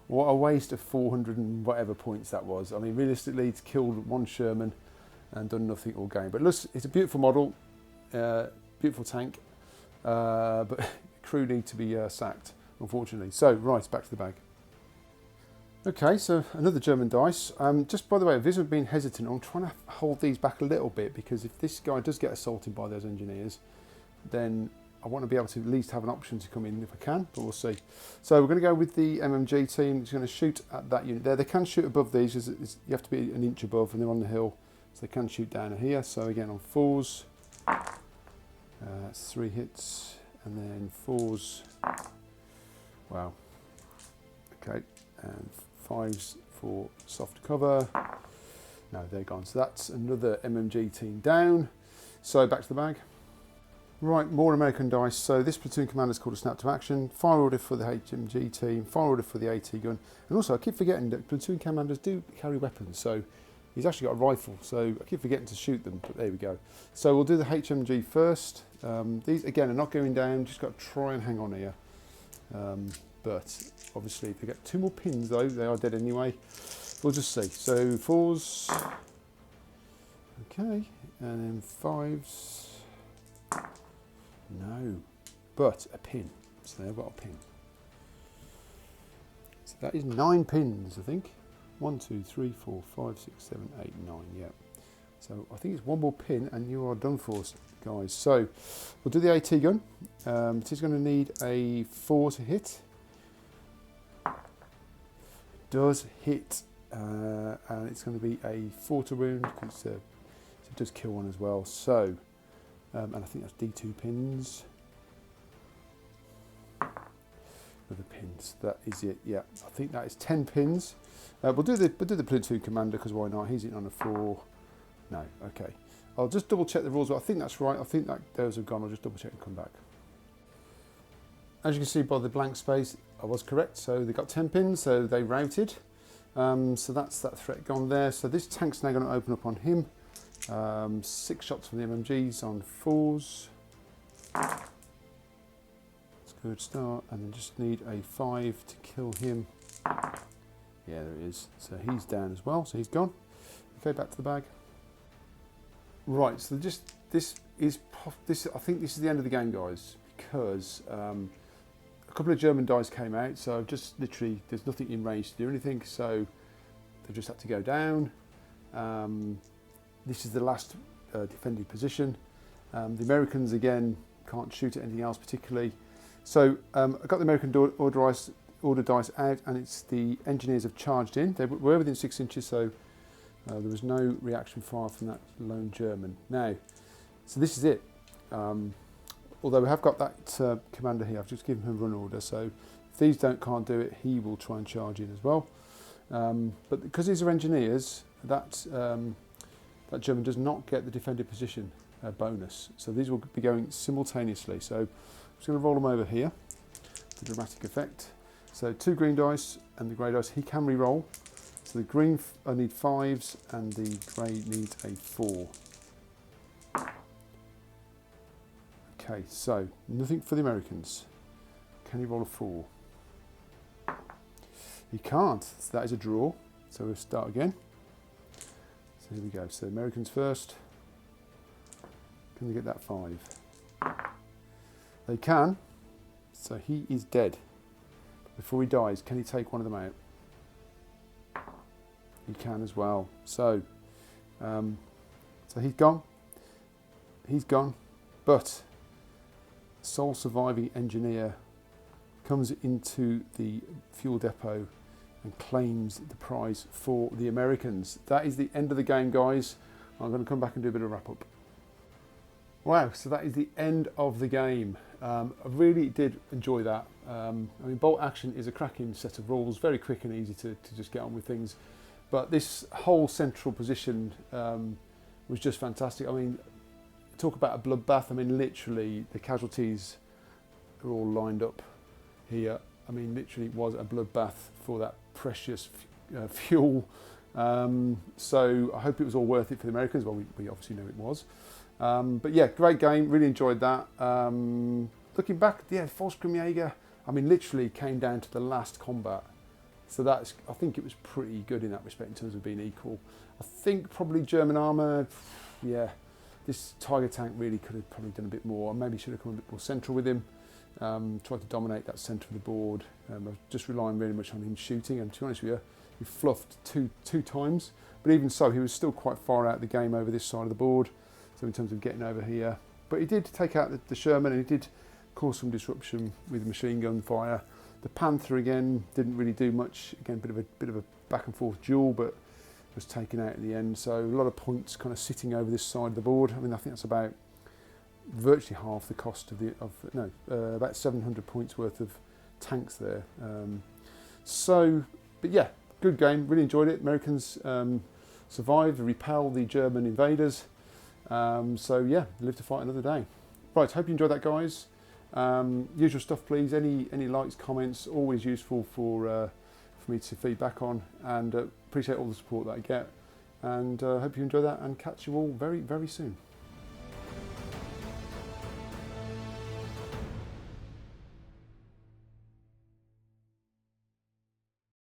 What a waste of 400 and whatever points that was. I mean, realistically, it's killed 1 Sherman and done nothing all game. But look, it's a beautiful model, beautiful tank, but crew need to be sacked, unfortunately. So, right, back to the bag. Okay, so another German dice. Just by the way, I've been hesitant. I'm trying to hold these back a little bit because if this guy does get assaulted by those engineers, then I want to be able to at least have an option to come in if I can, but we'll see. So we're going to go with the MMG team. It's going to shoot at that unit there. They can shoot above these. You have to be an inch above and they're on the hill, so they can shoot down here. So again on 4s, that's 3 hits, and then 4s. Wow. Okay, and 5s for soft cover. No, they're gone. So that's another MMG team down. So back to the bag. Right, more American dice. So this platoon commander is called a snap to action. Fire order for the HMG team. Fire order for the AT gun. And also, I keep forgetting that platoon commanders do carry weapons. So he's actually got a rifle. So I keep forgetting to shoot them. But there we go. So we'll do the HMG first. These again are not going down. Just got to try and hang on here. But obviously, if they get 2 more pins though, they are dead anyway. We'll just see. So 4s. Okay, and then 5s. No, but a pin. So they've got a pin. So that is 9 pins, I think. 1, 2, 3, 4, 5, 6, 7, 8, 9. Yeah. So I think it's 1 more pin, and you are done for, guys. So we'll do the AT gun. It is going to need a 4 to hit. It does hit, and it's going to be a 4 to wound because it does kill 1 as well. So. And I think that's D2 pins. With the pins, that is it. Yeah, I think that is 10 pins. We'll do the platoon commander because why not? He's in on a 4. No, okay. I'll just double check the rules, but I think that's right. I think that those have gone. I'll just double check and come back. As you can see by the blank space, I was correct. So they got 10 pins, so they routed. So that's that threat gone there. So this tank's now going to open up on him. 6 shots from the MMGs on 4s. That's a good start, and then just need a 5 to kill him. Yeah, there it is. So he's down as well, so he's gone. Okay, back to the bag. Right, so this I think this is the end of the game, guys, because a couple of German dice came out, so I've just literally, there's nothing in range to do anything, so they've just had to go down. This is the last defending position. The Americans, again, can't shoot at anything else particularly. So I got the American order dice out, and it's the engineers have charged in. They were within 6 inches, so there was no reaction fire from that lone German. Now, so this is it. Although we have got that commander here, I've just given him a run order, so if these can't do it, he will try and charge in as well. But because these are engineers, that German does not get the defended position bonus. So these will be going simultaneously. So I'm just going to roll them over here, the dramatic effect. So 2 green dice and the grey dice, he can re-roll. So the green need 5s and the grey needs a 4. Okay, so nothing for the Americans. Can he roll a 4? He can't, so that is a draw. So we'll start again. So here we go, so Americans first. Can they get that 5? They can, so he is dead. Before he dies, can he take one of them out? He can as well. So, so he's gone. He's gone, but sole surviving engineer comes into the fuel depot and claims the prize for the Americans. That is the end of the game, guys. I'm going to come back and do a bit of wrap up. Wow, so that is the end of the game. I really did enjoy that. I mean, Bolt Action is a cracking set of rules, very quick and easy to just get on with things. But this whole central position was just fantastic. I mean, talk about a bloodbath. I mean, literally, the casualties are all lined up here. I mean, literally, it was a bloodbath for that precious fuel. So I hope it was all worth it for the Americans. Well, we obviously know it was. But yeah, great game. Really enjoyed that. Looking back, yeah, Volkskriegsjäger, I mean, literally came down to the last combat. So that's, I think it was pretty good in that respect in terms of being equal. I think probably German armour, yeah, this Tiger tank really could have probably done a bit more. Maybe should have come a bit more central with him. Tried to dominate that centre of the board. I was just relying very much on him shooting, and to be honest with you, he fluffed two times. But even so, he was still quite far out of the game over this side of the board. So in terms of getting over here, but he did take out the Sherman, and he did cause some disruption with machine gun fire. The Panther again didn't really do much. Again, bit of a back and forth duel, but was taken out in the end. So a lot of points kind of sitting over this side of the board. I mean, I think that's about virtually half the cost of about 700 points worth of tanks there. But yeah, good game. Really enjoyed it. Americans survived, repelled the German invaders. So yeah, live to fight another day. Right, hope you enjoyed that, guys. Usual stuff, please. Any likes, comments, always useful for me to feedback on, and appreciate all the support that I get. And hope you enjoy that, and catch you all very, very soon.